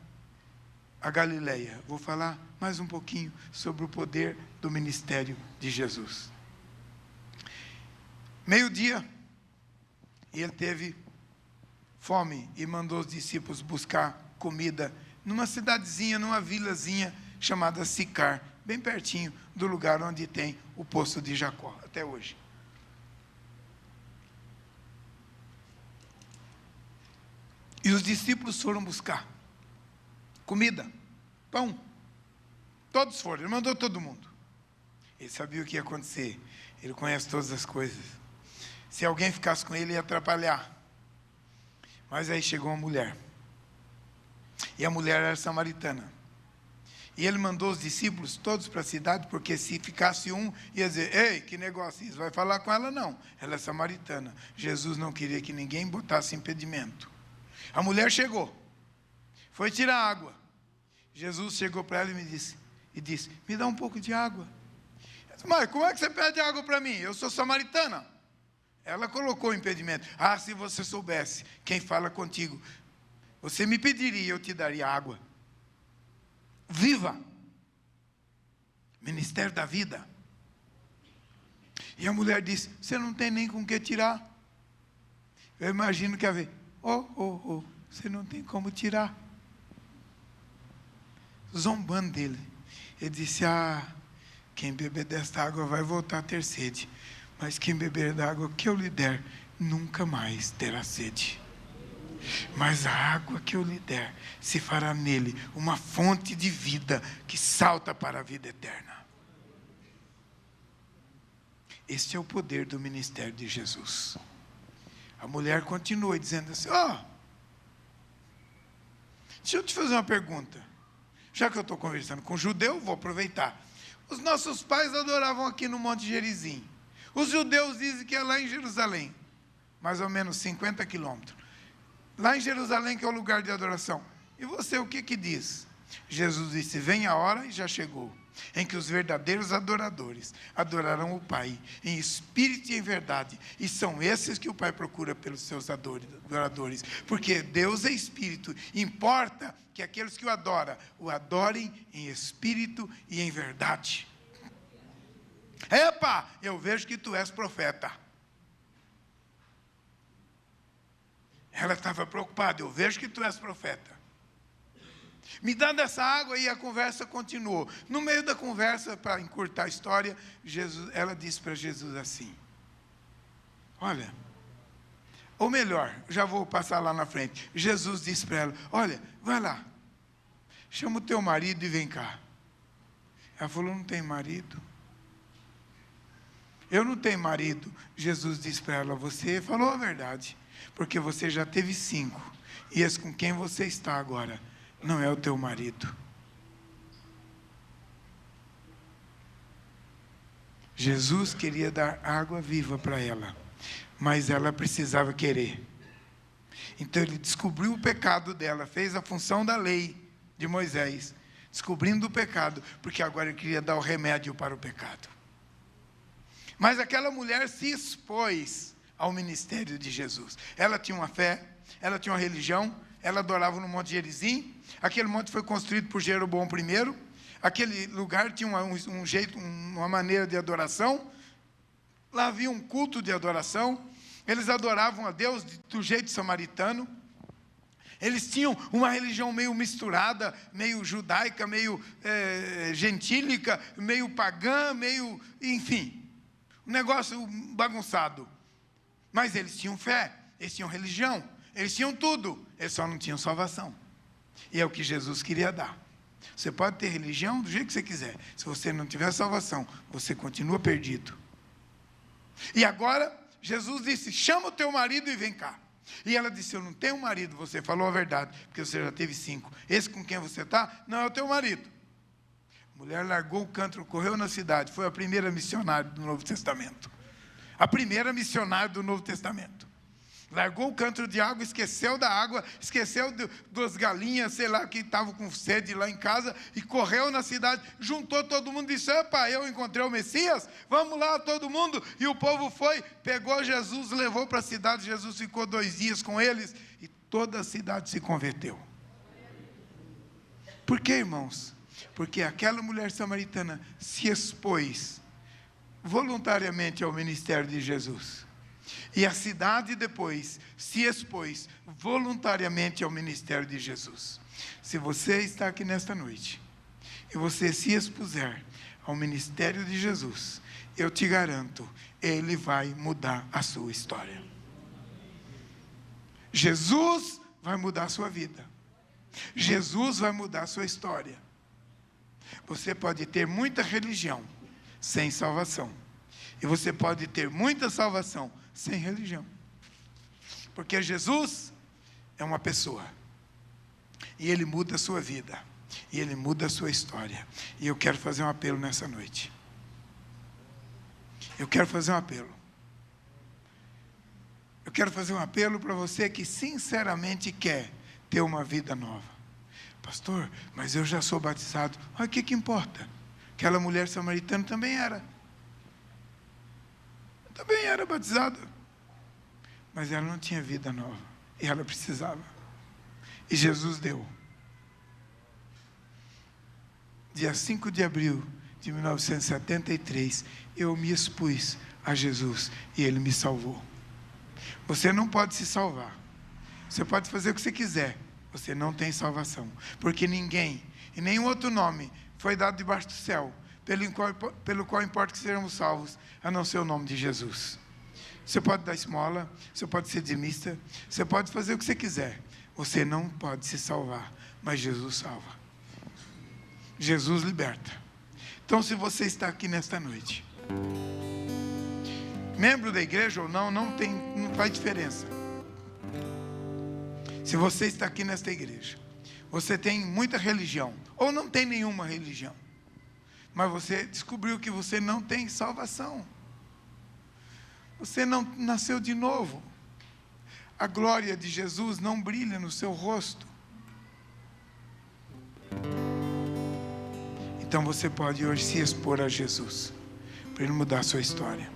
a Galileia. Vou falar mais um pouquinho sobre o poder do ministério de Jesus. Meio-dia, e ele teve fome e mandou os discípulos buscar comida numa cidadezinha, numa vilazinha chamada Sicar, bem pertinho do lugar onde tem o poço de Jacó, até hoje. E os discípulos foram buscar comida, pão. Todos foram, ele mandou todo mundo. Ele sabia o que ia acontecer, ele conhece todas as coisas. Se alguém ficasse com ele, ia atrapalhar. Mas aí chegou uma mulher. E a mulher era samaritana. E ele mandou os discípulos todos para a cidade, porque se ficasse um, ia dizer, ei, que negócio isso? Vai falar com ela? Não, ela é samaritana. Jesus não queria que ninguém botasse impedimento. A mulher chegou, foi tirar água. Jesus chegou para ela e disse, me dá um pouco de água. Ela disse, mas como é que você pede água para mim? Eu sou samaritana. Ela colocou o impedimento. Ah, se você soubesse quem fala contigo, você me pediria e eu te daria água. Viva! Ministério da vida. E a mulher disse, você não tem nem com o que tirar. Eu imagino que a ver, você não tem como tirar. Zombando dele. Ele disse, quem beber desta água vai voltar a ter sede. Mas quem beber da água que eu lhe der, nunca mais terá sede. Mas a água que eu lhe der, se fará nele uma fonte de vida que salta para a vida eterna. Este é o poder do ministério de Jesus. A mulher continua dizendo assim, deixa eu te fazer uma pergunta. Já que eu estou conversando com judeu, vou aproveitar. Os nossos pais adoravam aqui no Monte Gerizim. Os judeus dizem que é lá em Jerusalém, mais ou menos 50 quilômetros. Lá em Jerusalém que é o lugar de adoração. E você o que diz? Jesus disse, vem a hora e já chegou, em que os verdadeiros adoradores adorarão o Pai em espírito e em verdade. E são esses que o Pai procura pelos seus adoradores. Porque Deus é espírito. Importa que aqueles que o adorem em espírito e em verdade. Epa, eu vejo que tu és profeta. Ela estava preocupada, eu vejo que tu és profeta. Me dá dessa água e a conversa continuou. No meio da conversa, para encurtar a história, ela disse para Jesus assim, olha, ou melhor, já vou passar lá na frente. Jesus disse para ela, olha, vai lá, chama o teu marido e vem cá. Ela falou, não tem marido. Eu não tenho marido. Jesus disse para ela, você falou a verdade, porque você já teve 5, e esse com quem você está agora não é o teu marido. Jesus queria dar água viva para ela, mas ela precisava querer. Então ele descobriu o pecado dela, fez a função da lei de Moisés, descobrindo o pecado, porque agora ele queria dar o remédio para o pecado. Mas aquela mulher se expôs ao ministério de Jesus. Ela tinha uma fé, ela tinha uma religião, ela adorava no Monte Gerizim. Aquele monte foi construído por Jeroboão I. Aquele lugar tinha um jeito, uma maneira de adoração. Lá havia um culto de adoração. Eles adoravam a Deus do jeito samaritano. Eles tinham uma religião meio misturada, meio judaica, meio gentílica, meio pagã, meio, enfim, um negócio bagunçado. Mas eles tinham fé, eles tinham religião, eles tinham tudo, eles só não tinham salvação. E é o que Jesus queria dar. Você pode ter religião do jeito que você quiser. Se você não tiver salvação, você continua perdido. E agora, Jesus disse, chama o teu marido e vem cá. E ela disse, eu não tenho marido. Você falou a verdade, porque você já teve 5. Esse com quem você está, não é o teu marido. A mulher largou o cântaro, correu na cidade. Foi a primeira missionária do Novo Testamento. A primeira missionária do Novo Testamento. Largou o cântaro de água, esqueceu da água, esqueceu das galinhas, sei lá, que estavam com sede lá em casa, e correu na cidade, juntou todo mundo e disse, epa, eu encontrei o Messias, vamos lá todo mundo. E o povo foi, pegou Jesus, levou para a cidade, Jesus ficou 2 dias com eles, e toda a cidade se converteu. Por quê, irmãos? Porque aquela mulher samaritana se expôs voluntariamente ao ministério de Jesus. E a cidade depois se expôs voluntariamente ao ministério de Jesus. Se você está aqui nesta noite e você se expuser ao ministério de Jesus, eu te garanto, Ele vai mudar a sua história. Jesus vai mudar a sua vida. Jesus vai mudar a sua história. Você pode ter muita religião sem salvação. E você pode ter muita salvação sem religião. Porque Jesus é uma pessoa. E Ele muda a sua vida. E Ele muda a sua história. E eu quero fazer um apelo nessa noite. Eu quero fazer um apelo. Eu quero fazer um apelo para você que sinceramente quer ter uma vida nova. Pastor, mas eu já sou batizado. Olha, o que importa? Aquela mulher samaritana também era. Também era batizada. Mas ela não tinha vida nova. E ela precisava. E Jesus deu. Dia 5 de abril de 1973, eu me expus a Jesus e Ele me salvou. Você não pode se salvar. Você pode fazer o que você quiser. Você não tem salvação. Porque ninguém, e nenhum outro nome, foi dado debaixo do céu, pelo qual importa que sejamos salvos, a não ser o nome de Jesus. Você pode dar esmola, você pode ser dizimista, você pode fazer o que você quiser. Você não pode se salvar, mas Jesus salva. Jesus liberta. Então, se você está aqui nesta noite, membro da igreja ou não, não faz diferença. Se você está aqui nesta igreja, você tem muita religião, ou não tem nenhuma religião, mas você descobriu que você não tem salvação. Você não nasceu de novo. A glória de Jesus não brilha no seu rosto. Então você pode hoje se expor a Jesus, para Ele mudar a sua história.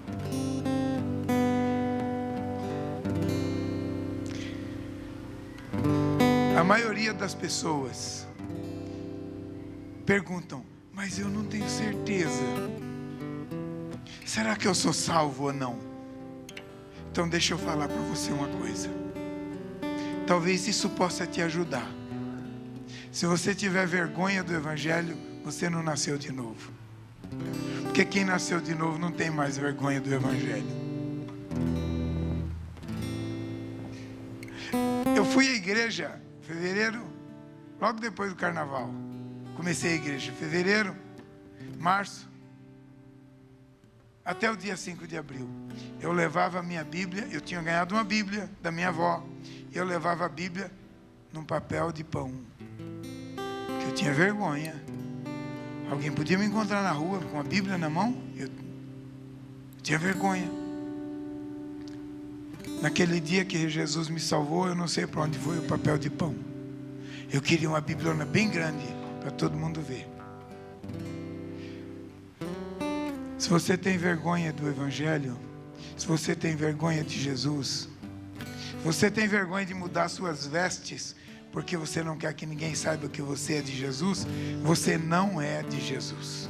A maioria das pessoas perguntam, mas eu não tenho certeza. Será que eu sou salvo ou não? Então deixa eu falar para você uma coisa. Talvez isso possa te ajudar. Se você tiver vergonha do Evangelho, você não nasceu de novo. Porque quem nasceu de novo não tem mais vergonha do Evangelho. Eu fui à igreja em fevereiro, logo depois do carnaval. Comecei a igreja em fevereiro, março, até o dia 5 de abril. Eu levava a minha Bíblia, eu tinha ganhado uma Bíblia da minha avó. Eu levava a Bíblia num papel de pão. Porque eu tinha vergonha. Alguém podia me encontrar na rua com a Bíblia na mão? Eu tinha vergonha. Naquele dia que Jesus me salvou, eu não sei para onde foi o papel de pão. Eu queria uma Bíblia bem grande, para todo mundo ver. Se você tem vergonha do Evangelho, se você tem vergonha de Jesus, se você tem vergonha de mudar suas vestes, porque você não quer que ninguém saiba que você é de Jesus, você não é de Jesus.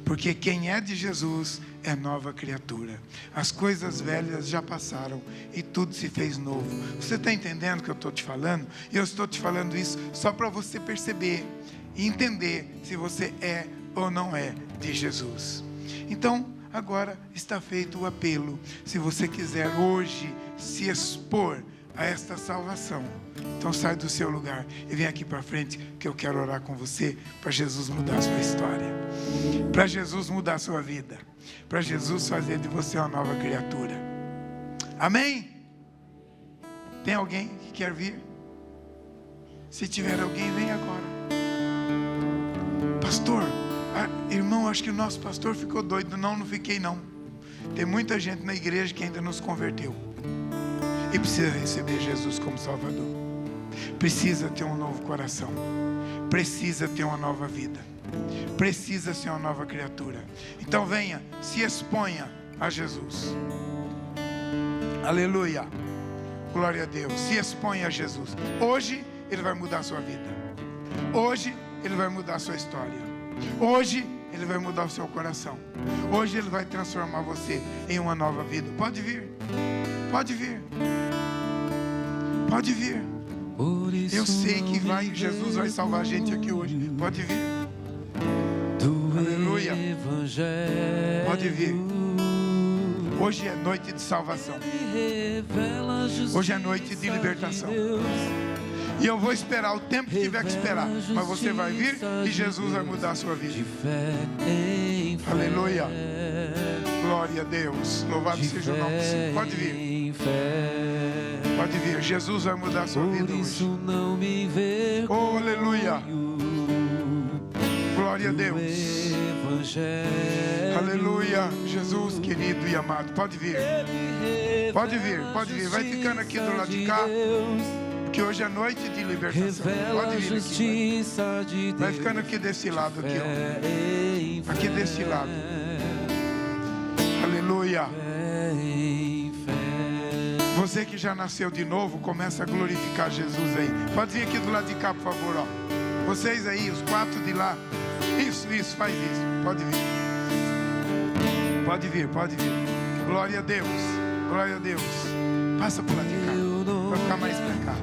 Porque quem é de Jesus é nova criatura. As coisas velhas já passaram e tudo se fez novo. Você está entendendo o que eu estou te falando? E eu estou te falando isso só para você perceber e entender se você é ou não é de Jesus. Então, agora está feito o apelo. Se você quiser hoje se expor a esta salvação, então sai do seu lugar e vem aqui para frente, que eu quero orar com você para Jesus mudar a sua história, para Jesus mudar a sua vida, para Jesus fazer de você uma nova criatura. Amém? Tem alguém que quer vir? Se tiver alguém, vem agora. Pastor, irmão, acho que o nosso pastor ficou doido. Não fiquei não. Tem muita gente na igreja que ainda não se converteu e precisa receber Jesus como Salvador. Precisa ter um novo coração. Precisa ter uma nova vida. Precisa ser uma nova criatura. Então venha, se exponha a Jesus. Aleluia. Glória a Deus. Se exponha a Jesus. Hoje Ele vai mudar a sua vida. Hoje Ele vai mudar a sua história. Hoje Ele vai mudar o seu coração. Hoje Ele vai transformar você em uma nova vida. Pode vir. Pode vir. Pode vir. Eu sei que Jesus vai salvar a gente aqui hoje. Pode vir. Aleluia. Pode vir. Hoje é noite de salvação. Hoje é noite de libertação. E eu vou esperar o tempo que tiver que esperar. Mas você vai vir e Jesus vai mudar a sua vida. Aleluia. Glória a Deus. Louvado seja o nome do Senhor. Pode vir. Pode vir. Jesus vai mudar a sua vida hoje. Oh, aleluia. Glória a Deus. Aleluia. Jesus querido e amado. Pode vir. Pode vir. Pode vir. Vai ficando aqui do lado de cá. Que hoje é noite de libertação. Pode vir aqui. Vai ficando aqui desse lado aqui, ó. Aqui desse lado. Aleluia. Você que já nasceu de novo, começa a glorificar Jesus aí. Pode vir aqui do lado de cá, por favor, ó. Vocês aí, os 4 de lá. Isso, faz isso. Pode vir. Pode vir, pode vir. Glória a Deus. Glória a Deus. Passa por lá de cá. Vai ficar mais pra cá.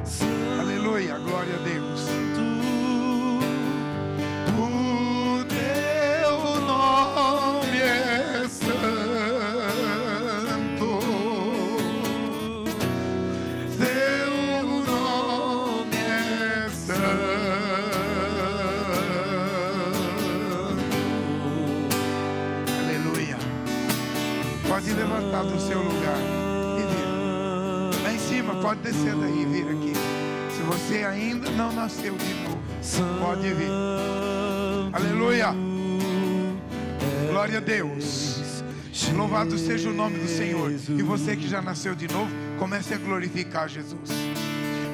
Aleluia, glória a Deus. O teu nome é santo. Teu nome é santo. Aleluia. Pode levantar do seu lugar. Pode descer daí e vir aqui. Se você ainda não nasceu de novo, pode vir. Aleluia. Glória a Deus. Louvado seja o nome do Senhor. E você que já nasceu de novo, comece a glorificar Jesus.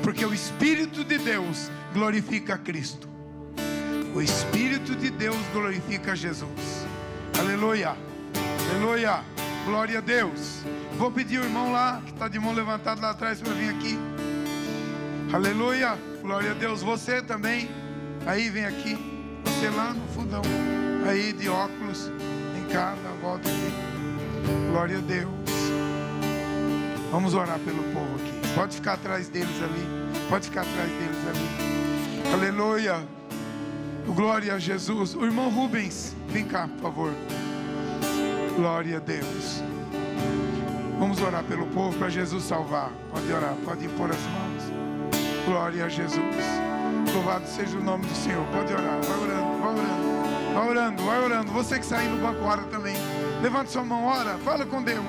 Porque o Espírito de Deus glorifica Cristo. O Espírito de Deus glorifica Jesus. Aleluia. Aleluia. Glória a Deus. Vou pedir o irmão lá, que está de mão levantada lá atrás, para vir aqui. Aleluia, glória a Deus. Você também, aí vem aqui. Você lá no fundão, aí de óculos, em casa, volta aqui. Glória a Deus. Vamos orar pelo povo aqui. Pode ficar atrás deles ali. Pode ficar atrás deles ali. Aleluia. Glória a Jesus. O irmão Rubens, vem cá, por favor. Glória a Deus. Vamos orar pelo povo para Jesus salvar. Pode orar, pode impor as mãos. Glória a Jesus. Louvado seja o nome do Senhor. Pode orar, vai orando, vai orando. Vai orando, vai orando. Você que sai no banco, ora também. Levante sua mão, ora, fala com Deus.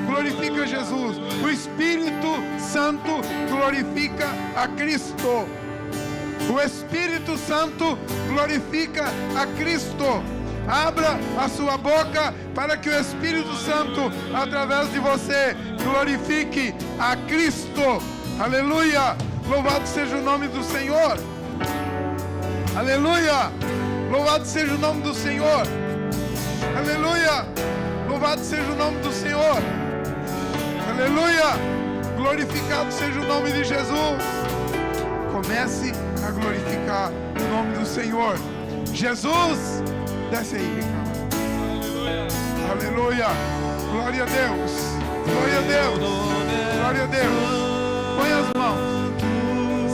Glorifica Jesus. O Espírito Santo glorifica a Cristo. O Espírito Santo glorifica a Cristo. Abra a sua boca para que o Espírito Santo, através de você, glorifique a Cristo. Aleluia. Louvado seja o nome do Senhor. Aleluia. Louvado seja o nome do Senhor. Aleluia. Louvado seja o nome do Senhor. Aleluia. Glorificado seja o nome de Jesus. Comece a glorificar o nome do Senhor. Jesus. Desce aí, Ricardo. Aleluia. Glória a Deus. Glória a Deus. Glória a Deus. Põe as mãos.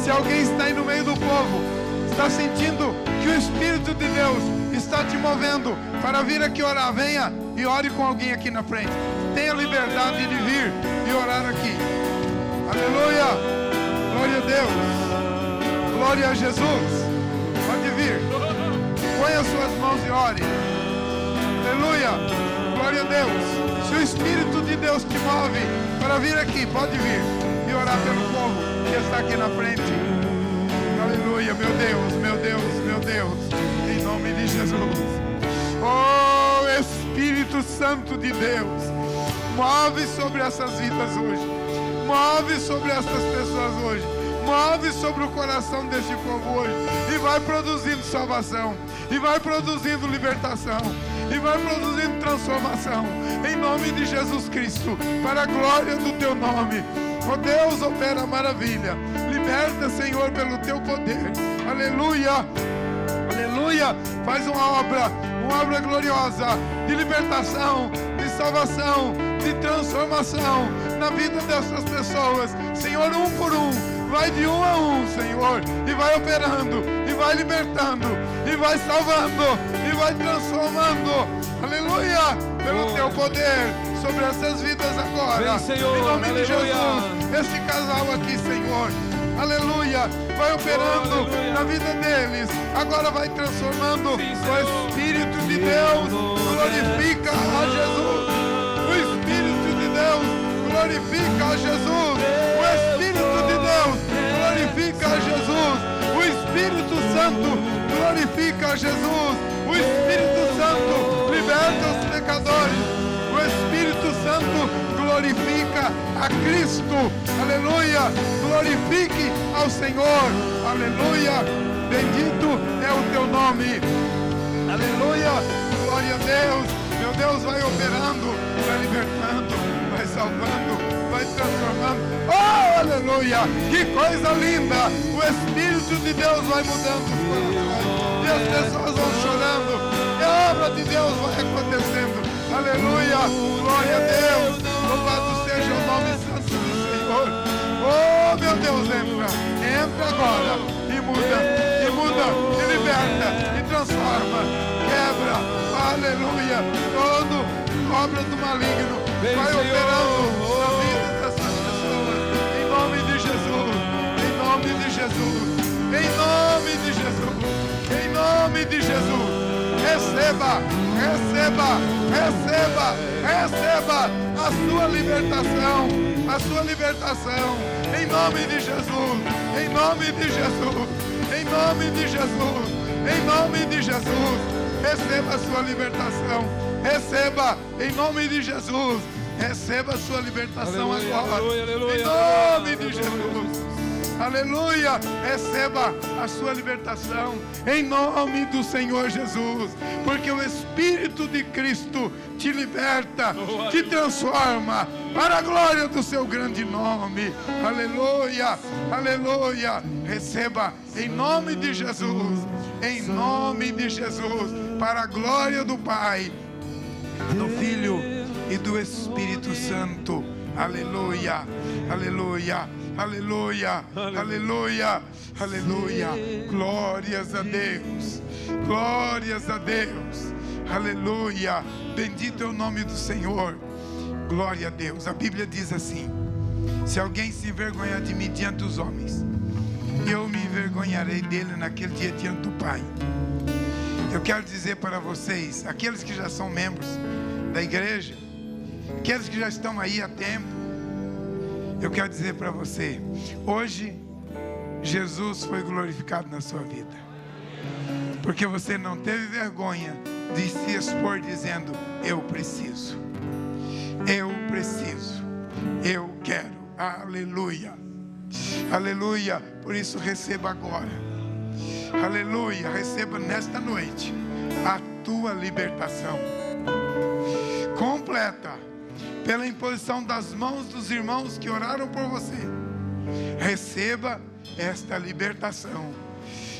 Se alguém está aí no meio do povo, está sentindo que o Espírito de Deus está te movendo para vir aqui orar, venha e ore com alguém aqui na frente. Tenha liberdade de vir e orar aqui. Aleluia. Glória a Deus. Glória a Jesus. Pode vir. Põe as suas mãos e ore. Aleluia. Glória a Deus. Se o Espírito de Deus te move para vir aqui, pode vir e orar pelo povo que está aqui na frente. Aleluia. Meu Deus, meu Deus, meu Deus. Em nome de Jesus. Oh, Espírito Santo de Deus. Move sobre essas vidas hoje. Move sobre essas pessoas hoje. Move sobre o coração deste povo hoje. E vai produzindo salvação. E vai produzindo libertação. E vai produzindo transformação. Em nome de Jesus Cristo. Para a glória do teu nome. Oh Deus, opera maravilha. Liberta, Senhor, pelo teu poder. Aleluia. Aleluia. Faz uma obra uma obra gloriosa de libertação, de salvação, de transformação na vida dessas pessoas. Senhor, um por um, vai de um a um, Senhor, e vai operando, e vai libertando, e vai salvando, e vai transformando. Aleluia, pelo teu poder sobre essas vidas agora. Vem, Senhor, em nome aleluia. de Jesus, este casal aqui, Senhor, aleluia, vai operando na vida deles, agora vai transformando. Sim, o Espírito de Deus glorifica a Jesus. O Espírito de Deus glorifica a Jesus. O Espírito de Deus glorifica a Jesus. O Espírito Santo glorifica a Jesus. O Espírito Santo liberta os pecadores. O Espírito Santo glorifica a Cristo. Aleluia. Glorifique ao Senhor. Aleluia. Bendito é o teu nome. Aleluia. Glória a Deus. Meu Deus vai operando, vai libertando, vai salvando, vai transformando. Oh, aleluia! Que coisa linda! O Espírito de Deus vai mudando os corações. E as pessoas vão chorando. E a obra de Deus vai acontecendo. Aleluia! Glória a Deus! Louvado seja o nome santo do Senhor. Oh, meu Deus, entra agora e muda, e liberta, e transforma, quebra, aleluia, toda obra do maligno vai operando na vida dessas pessoas, em nome de Jesus, em nome de Jesus, em nome de Jesus, em nome de Jesus. Receba, receba, receba, receba a sua libertação, em nome de Jesus, em nome de Jesus, em nome de Jesus, em nome de Jesus. Receba a sua libertação, receba, em nome de Jesus, receba a sua libertação agora, em nome de Jesus. Aleluia, receba a sua libertação em nome do Senhor Jesus, porque o Espírito de Cristo te liberta, te transforma para a glória do seu grande nome. Aleluia, aleluia. Receba em nome de Jesus, em nome de Jesus, para a glória do Pai, do Filho e do Espírito Santo. Aleluia, aleluia. Aleluia, aleluia, aleluia, glórias a Deus, glórias a Deus, aleluia, bendito é o nome do Senhor, glória a Deus. A Bíblia diz assim: se alguém se envergonhar de mim diante dos homens, eu me envergonharei dele naquele dia diante do Pai. Eu quero dizer para vocês, aqueles que já são membros da igreja, aqueles que já estão aí há tempo, eu quero dizer para você, hoje Jesus foi glorificado na sua vida, porque você não teve vergonha de se expor dizendo: eu preciso, eu quero, aleluia, aleluia. Por isso receba agora, aleluia, receba nesta noite a tua libertação completa, pela imposição das mãos dos irmãos que oraram por você. Receba esta libertação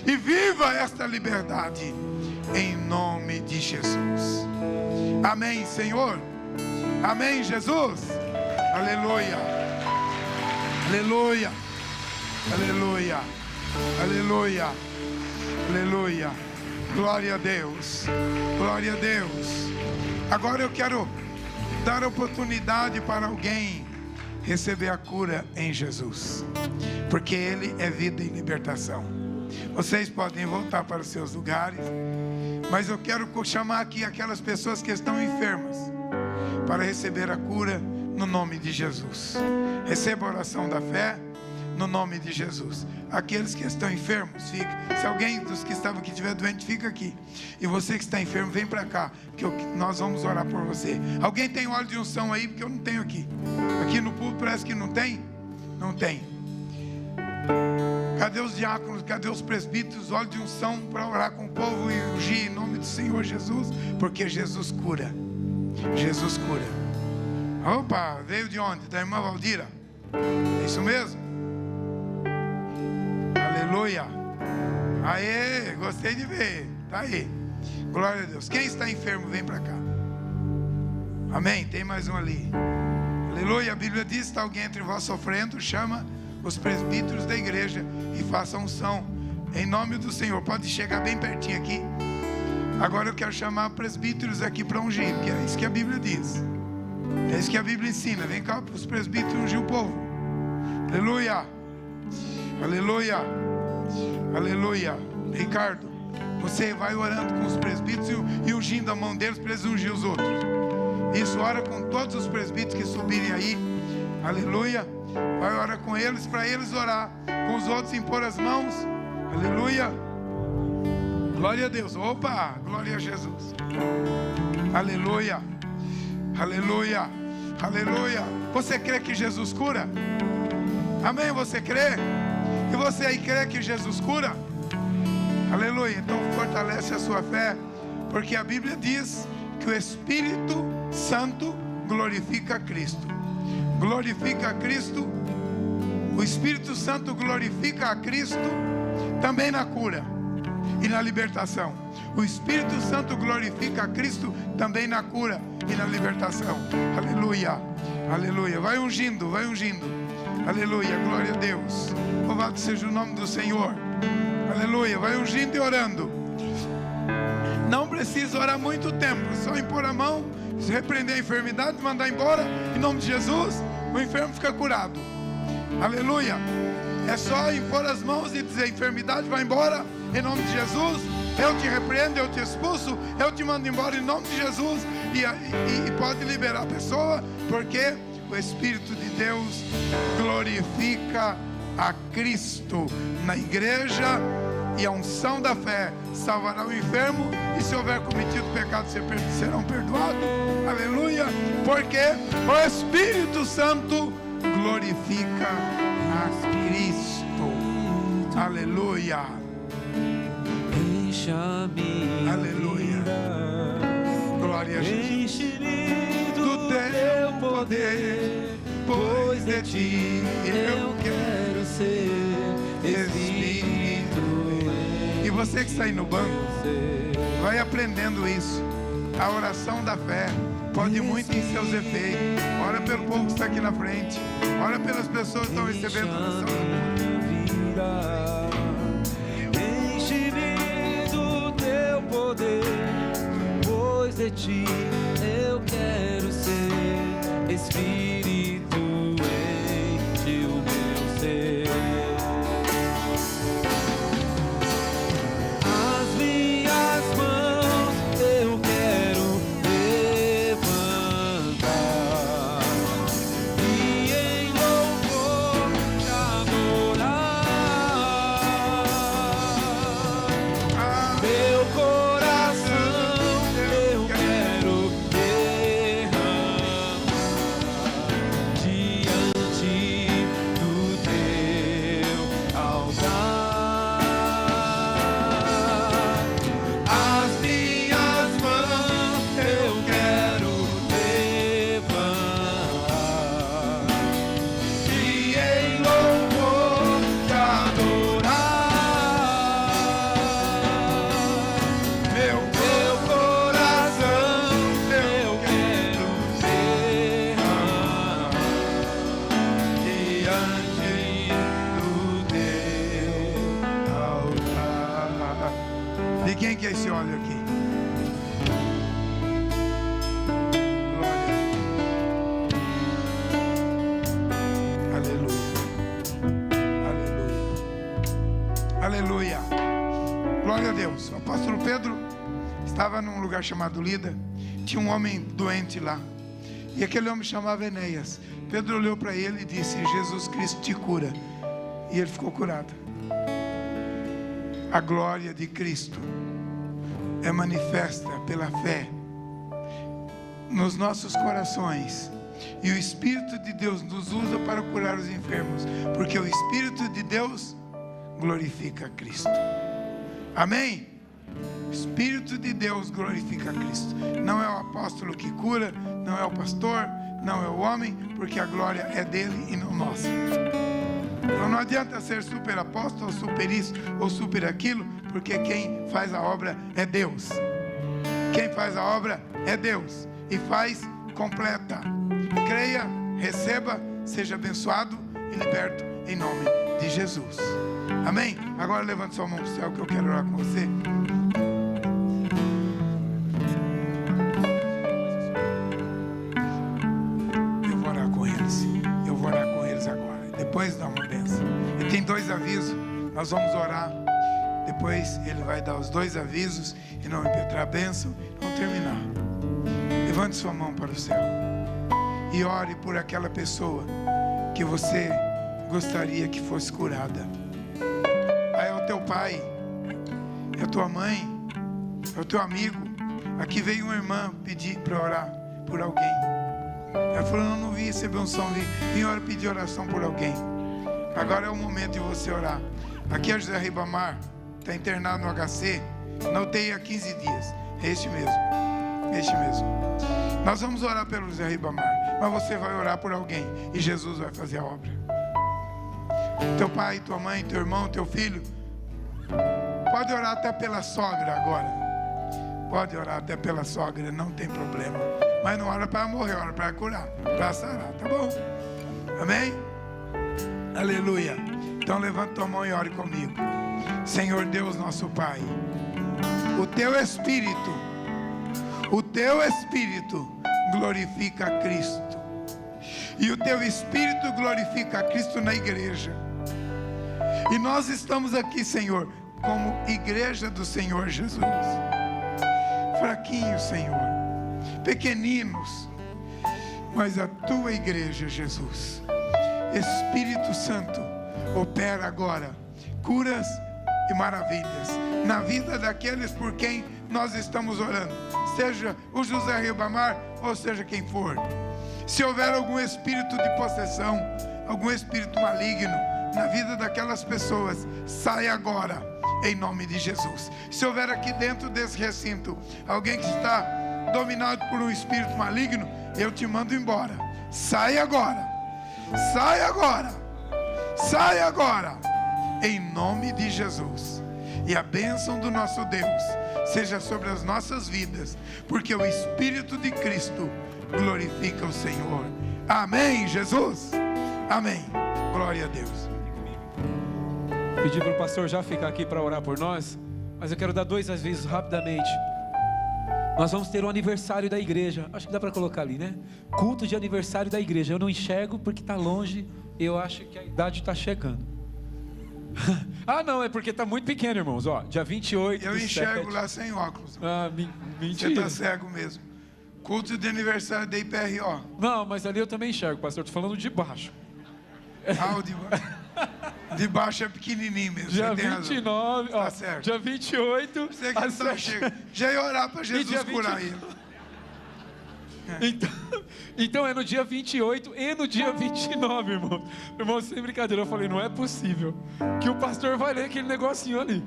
e viva esta liberdade em nome de Jesus. Amém, Senhor. Amém, Jesus. Aleluia, aleluia, aleluia, aleluia, aleluia. Glória a Deus, glória a Deus. Agora eu quero dar oportunidade para alguém receber a cura em Jesus, porque Ele é vida e libertação. Vocês podem voltar para os seus lugares, mas eu quero chamar aqui aquelas pessoas que estão enfermas para receber a cura no nome de Jesus. Receba a oração da fé no nome de Jesus. Aqueles que estão enfermos, fica. Se alguém dos que estavam aqui estiver doente, fica aqui. E você que está enfermo, vem para cá, que nós vamos orar por você. Alguém tem óleo de unção aí? Porque eu não tenho aqui. Aqui no púlpito parece que não tem. Não tem. Cadê os diáconos? Cadê os presbíteros? Óleo de unção para orar com o povo e ungir em nome do Senhor Jesus, porque Jesus cura. Jesus cura. Opa, veio de onde? Da irmã Valdira? É isso mesmo? Aleluia. Aê, gostei de ver. Tá aí. Glória a Deus. Quem está enfermo, vem para cá. Amém? Tem mais um ali. Aleluia. A Bíblia diz: está alguém entre vós sofrendo, chama os presbíteros da igreja e faça unção em nome do Senhor. Pode chegar bem pertinho aqui. Agora eu quero chamar presbíteros aqui para ungir, que é isso que a Bíblia diz. É isso que a Bíblia ensina. Vem cá para os presbíteros ungir o povo. Aleluia. Aleluia. Aleluia. Ricardo, você vai orando com os presbíteros e ungindo a mão deles para eles ungir os outros. Isso, ora com todos os presbíteros que subirem aí. Aleluia. Vai orar com eles para eles orar com os outros, impor as mãos. Aleluia. Glória a Deus. Opa, glória a Jesus. Aleluia. Aleluia. Aleluia. Você crê que Jesus cura? Amém? Você crê? E você aí crê que Jesus cura? Aleluia. Então fortalece a sua fé, porque a Bíblia diz que o Espírito Santo glorifica a Cristo. Glorifica a Cristo. O Espírito Santo glorifica a Cristo também na cura e na libertação. O Espírito Santo glorifica a Cristo também na cura e na libertação. Aleluia. Aleluia. Vai ungindo, vai ungindo. Aleluia. Glória a Deus. Louvado seja o nome do Senhor. Aleluia. Vai ungindo e orando. Não precisa orar muito tempo. Só impor a mão, repreender a enfermidade, mandar embora. Em nome de Jesus, o enfermo fica curado. Aleluia. É só impor as mãos e dizer: enfermidade, vai embora. Em nome de Jesus, eu te repreendo, eu te expulso, eu te mando embora em nome de Jesus. E pode liberar a pessoa, porque o Espírito de Deus glorifica a Cristo na igreja. E a unção da fé salvará o enfermo, e se houver cometido pecado serão perdoados. Aleluia. Porque o Espírito Santo glorifica a Cristo. Aleluia. Aleluia. Glória a Jesus. Do teu poder, pois de ti eu quero ser Espírito. E você que está aí no banco, vai aprendendo isso. A oração da fé pode muito em seus efeitos. Ora pelo povo que está aqui na frente. Ora pelas pessoas que estão recebendo a oração. Enche-me do teu poder, pois de ti eu quero ser. Espírito, enche o meu ser. Estava num lugar chamado Lida. Tinha um homem doente lá, e aquele homem chamava Enéas. Pedro olhou para ele e disse: Jesus Cristo te cura. E ele ficou curado. A glória de Cristo é manifesta pela fé nos nossos corações, e o Espírito de Deus nos usa para curar os enfermos, porque o Espírito de Deus glorifica a Cristo. Amém? O Espírito de Deus glorifica a Cristo. Não é o apóstolo que cura, não é o pastor, não é o homem, porque a glória é dele e não nossa. Então não adianta ser super apóstolo, super isso ou super aquilo, porque quem faz a obra é Deus. Quem faz a obra é Deus e faz completa. Creia, receba, seja abençoado e liberto em nome de Jesus. Amém? Agora levante sua mão para o céu que eu quero orar com você. Eu vou orar com eles. Eu vou orar com eles agora. Depois dá uma bênção. E tem 2 avisos. Nós vamos orar. Depois ele vai dar os 2 avisos e não impetrar a bênção. Vamos terminar. Levante sua mão para o céu e ore por aquela pessoa que você gostaria que fosse curada. É o teu pai, é a tua mãe, é o teu amigo. Aqui veio uma irmã pedir para orar por alguém. Ela falou: eu não vim receber unção, vim pedir oração por alguém. Agora é o momento de você orar. Aqui é José Ribamar, está internado no HC, na UTI há 15 dias. É este mesmo. Nós vamos orar pelo José Ribamar, mas você vai orar por alguém e Jesus vai fazer a obra. Teu pai, tua mãe, teu irmão, teu filho. Pode orar até pela sogra agora. Pode orar até pela sogra, não tem problema. Mas não ora para morrer, ora para curar, para sarar, tá bom? Amém? Aleluia. Então levanta tua mão e ore comigo. Senhor Deus nosso Pai, o teu Espírito glorifica a Cristo. E o teu Espírito glorifica a Cristo na igreja. E nós estamos aqui, Senhor, como igreja do Senhor Jesus. Fraquinhos, Senhor, pequeninos, mas a tua igreja, Jesus. Espírito Santo, opera agora curas e maravilhas na vida daqueles por quem nós estamos orando, seja o José Ribamar ou seja quem for. Se houver algum espírito de possessão, algum espírito maligno na vida daquelas pessoas, sai agora em nome de Jesus. Se houver aqui dentro desse recinto alguém que está dominado por um espírito maligno, eu te mando embora. Sai agora, sai agora, sai agora em nome de Jesus. E a bênção do nosso Deus seja sobre as nossas vidas, porque o Espírito de Cristo glorifica o Senhor. Amém, Jesus? Amém. Glória a Deus. Pedir para o pastor já ficar aqui para orar por nós, mas eu quero dar 2 avisos rapidamente. Nós vamos ter o aniversário da igreja. Acho que dá para colocar ali, né? Culto de aniversário da igreja. Eu não enxergo porque está longe. Eu acho que a idade está chegando. Ah, não, é porque está muito pequeno, irmãos. Ó, dia 28. Eu enxergo lá sem óculos. Ah, mentira. Você está cego mesmo. Culto de aniversário da IPRO. Não, mas ali eu também enxergo, pastor. Estou falando de baixo. Ah, o de baixo. De baixo é pequenininho mesmo. Dia 29, ó, tá certo. Dia 28. Você que não chega. Já ia orar para Jesus curar ele. Então é no dia 28 e no dia 29, irmão. Irmão, sem brincadeira, eu falei, não é possível que o pastor vai ler aquele negocinho ali.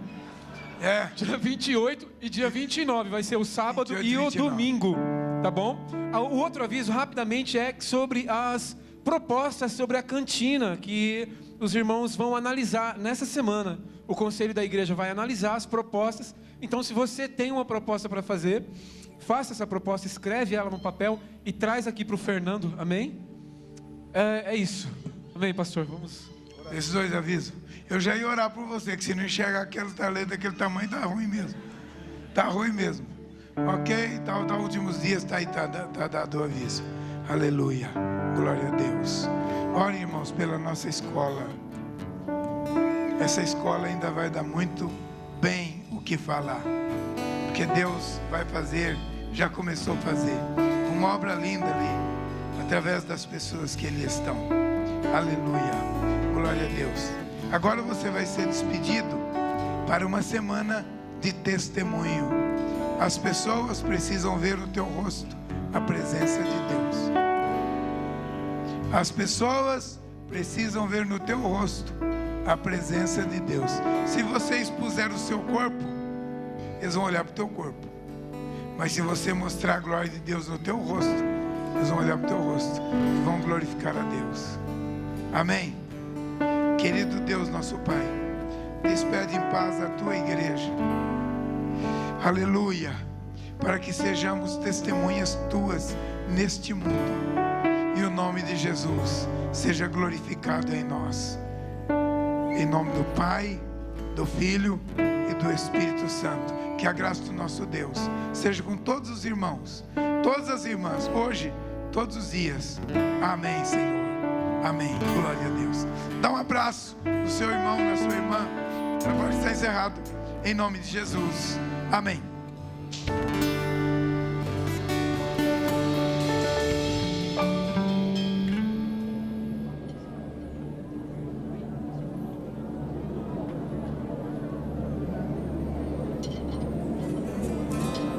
É. Dia 28 e dia 29, vai ser o sábado e o domingo, tá bom? O outro aviso, rapidamente, é sobre as propostas sobre a cantina, que os irmãos vão analisar nessa semana. O conselho da igreja vai analisar as propostas. Então, se você tem uma proposta para fazer, faça essa proposta, escreve ela no papel e traz aqui para o Fernando, amém? É isso, amém, pastor? Vamos orar. Esses 2 avisos. Eu já ia orar por você, que se não enxergar aquele talento daquele tamanho, tá ruim mesmo. Tá ruim mesmo. Ok? Tá últimos dias, tá dado o aviso. Aleluia. Glória a Deus. Ore, irmãos, pela nossa escola. Essa escola ainda vai dar muito bem o que falar. Porque Deus vai fazer, já começou a fazer, uma obra linda ali, através das pessoas que ali estão. Aleluia. Glória a Deus. Agora você vai ser despedido para uma semana de testemunho. As pessoas precisam ver o teu rosto, a presença de Deus. As pessoas precisam ver no teu rosto a presença de Deus. Se você expuser o seu corpo, eles vão olhar para o teu corpo. Mas se você mostrar a glória de Deus no teu rosto, eles vão olhar para o teu rosto e vão glorificar a Deus. Amém? Querido Deus, nosso Pai, despede em paz a tua igreja. Aleluia. para que sejamos testemunhas tuas neste mundo. E o nome de Jesus seja glorificado em nós. Em nome do Pai, do Filho e do Espírito Santo. Que a graça do nosso Deus seja com todos os irmãos, todas as irmãs, hoje, todos os dias. Amém, Senhor. Amém. Glória a Deus. Dá um abraço no seu irmão, na sua irmã. Agora está encerrado. Em nome de Jesus. Amém.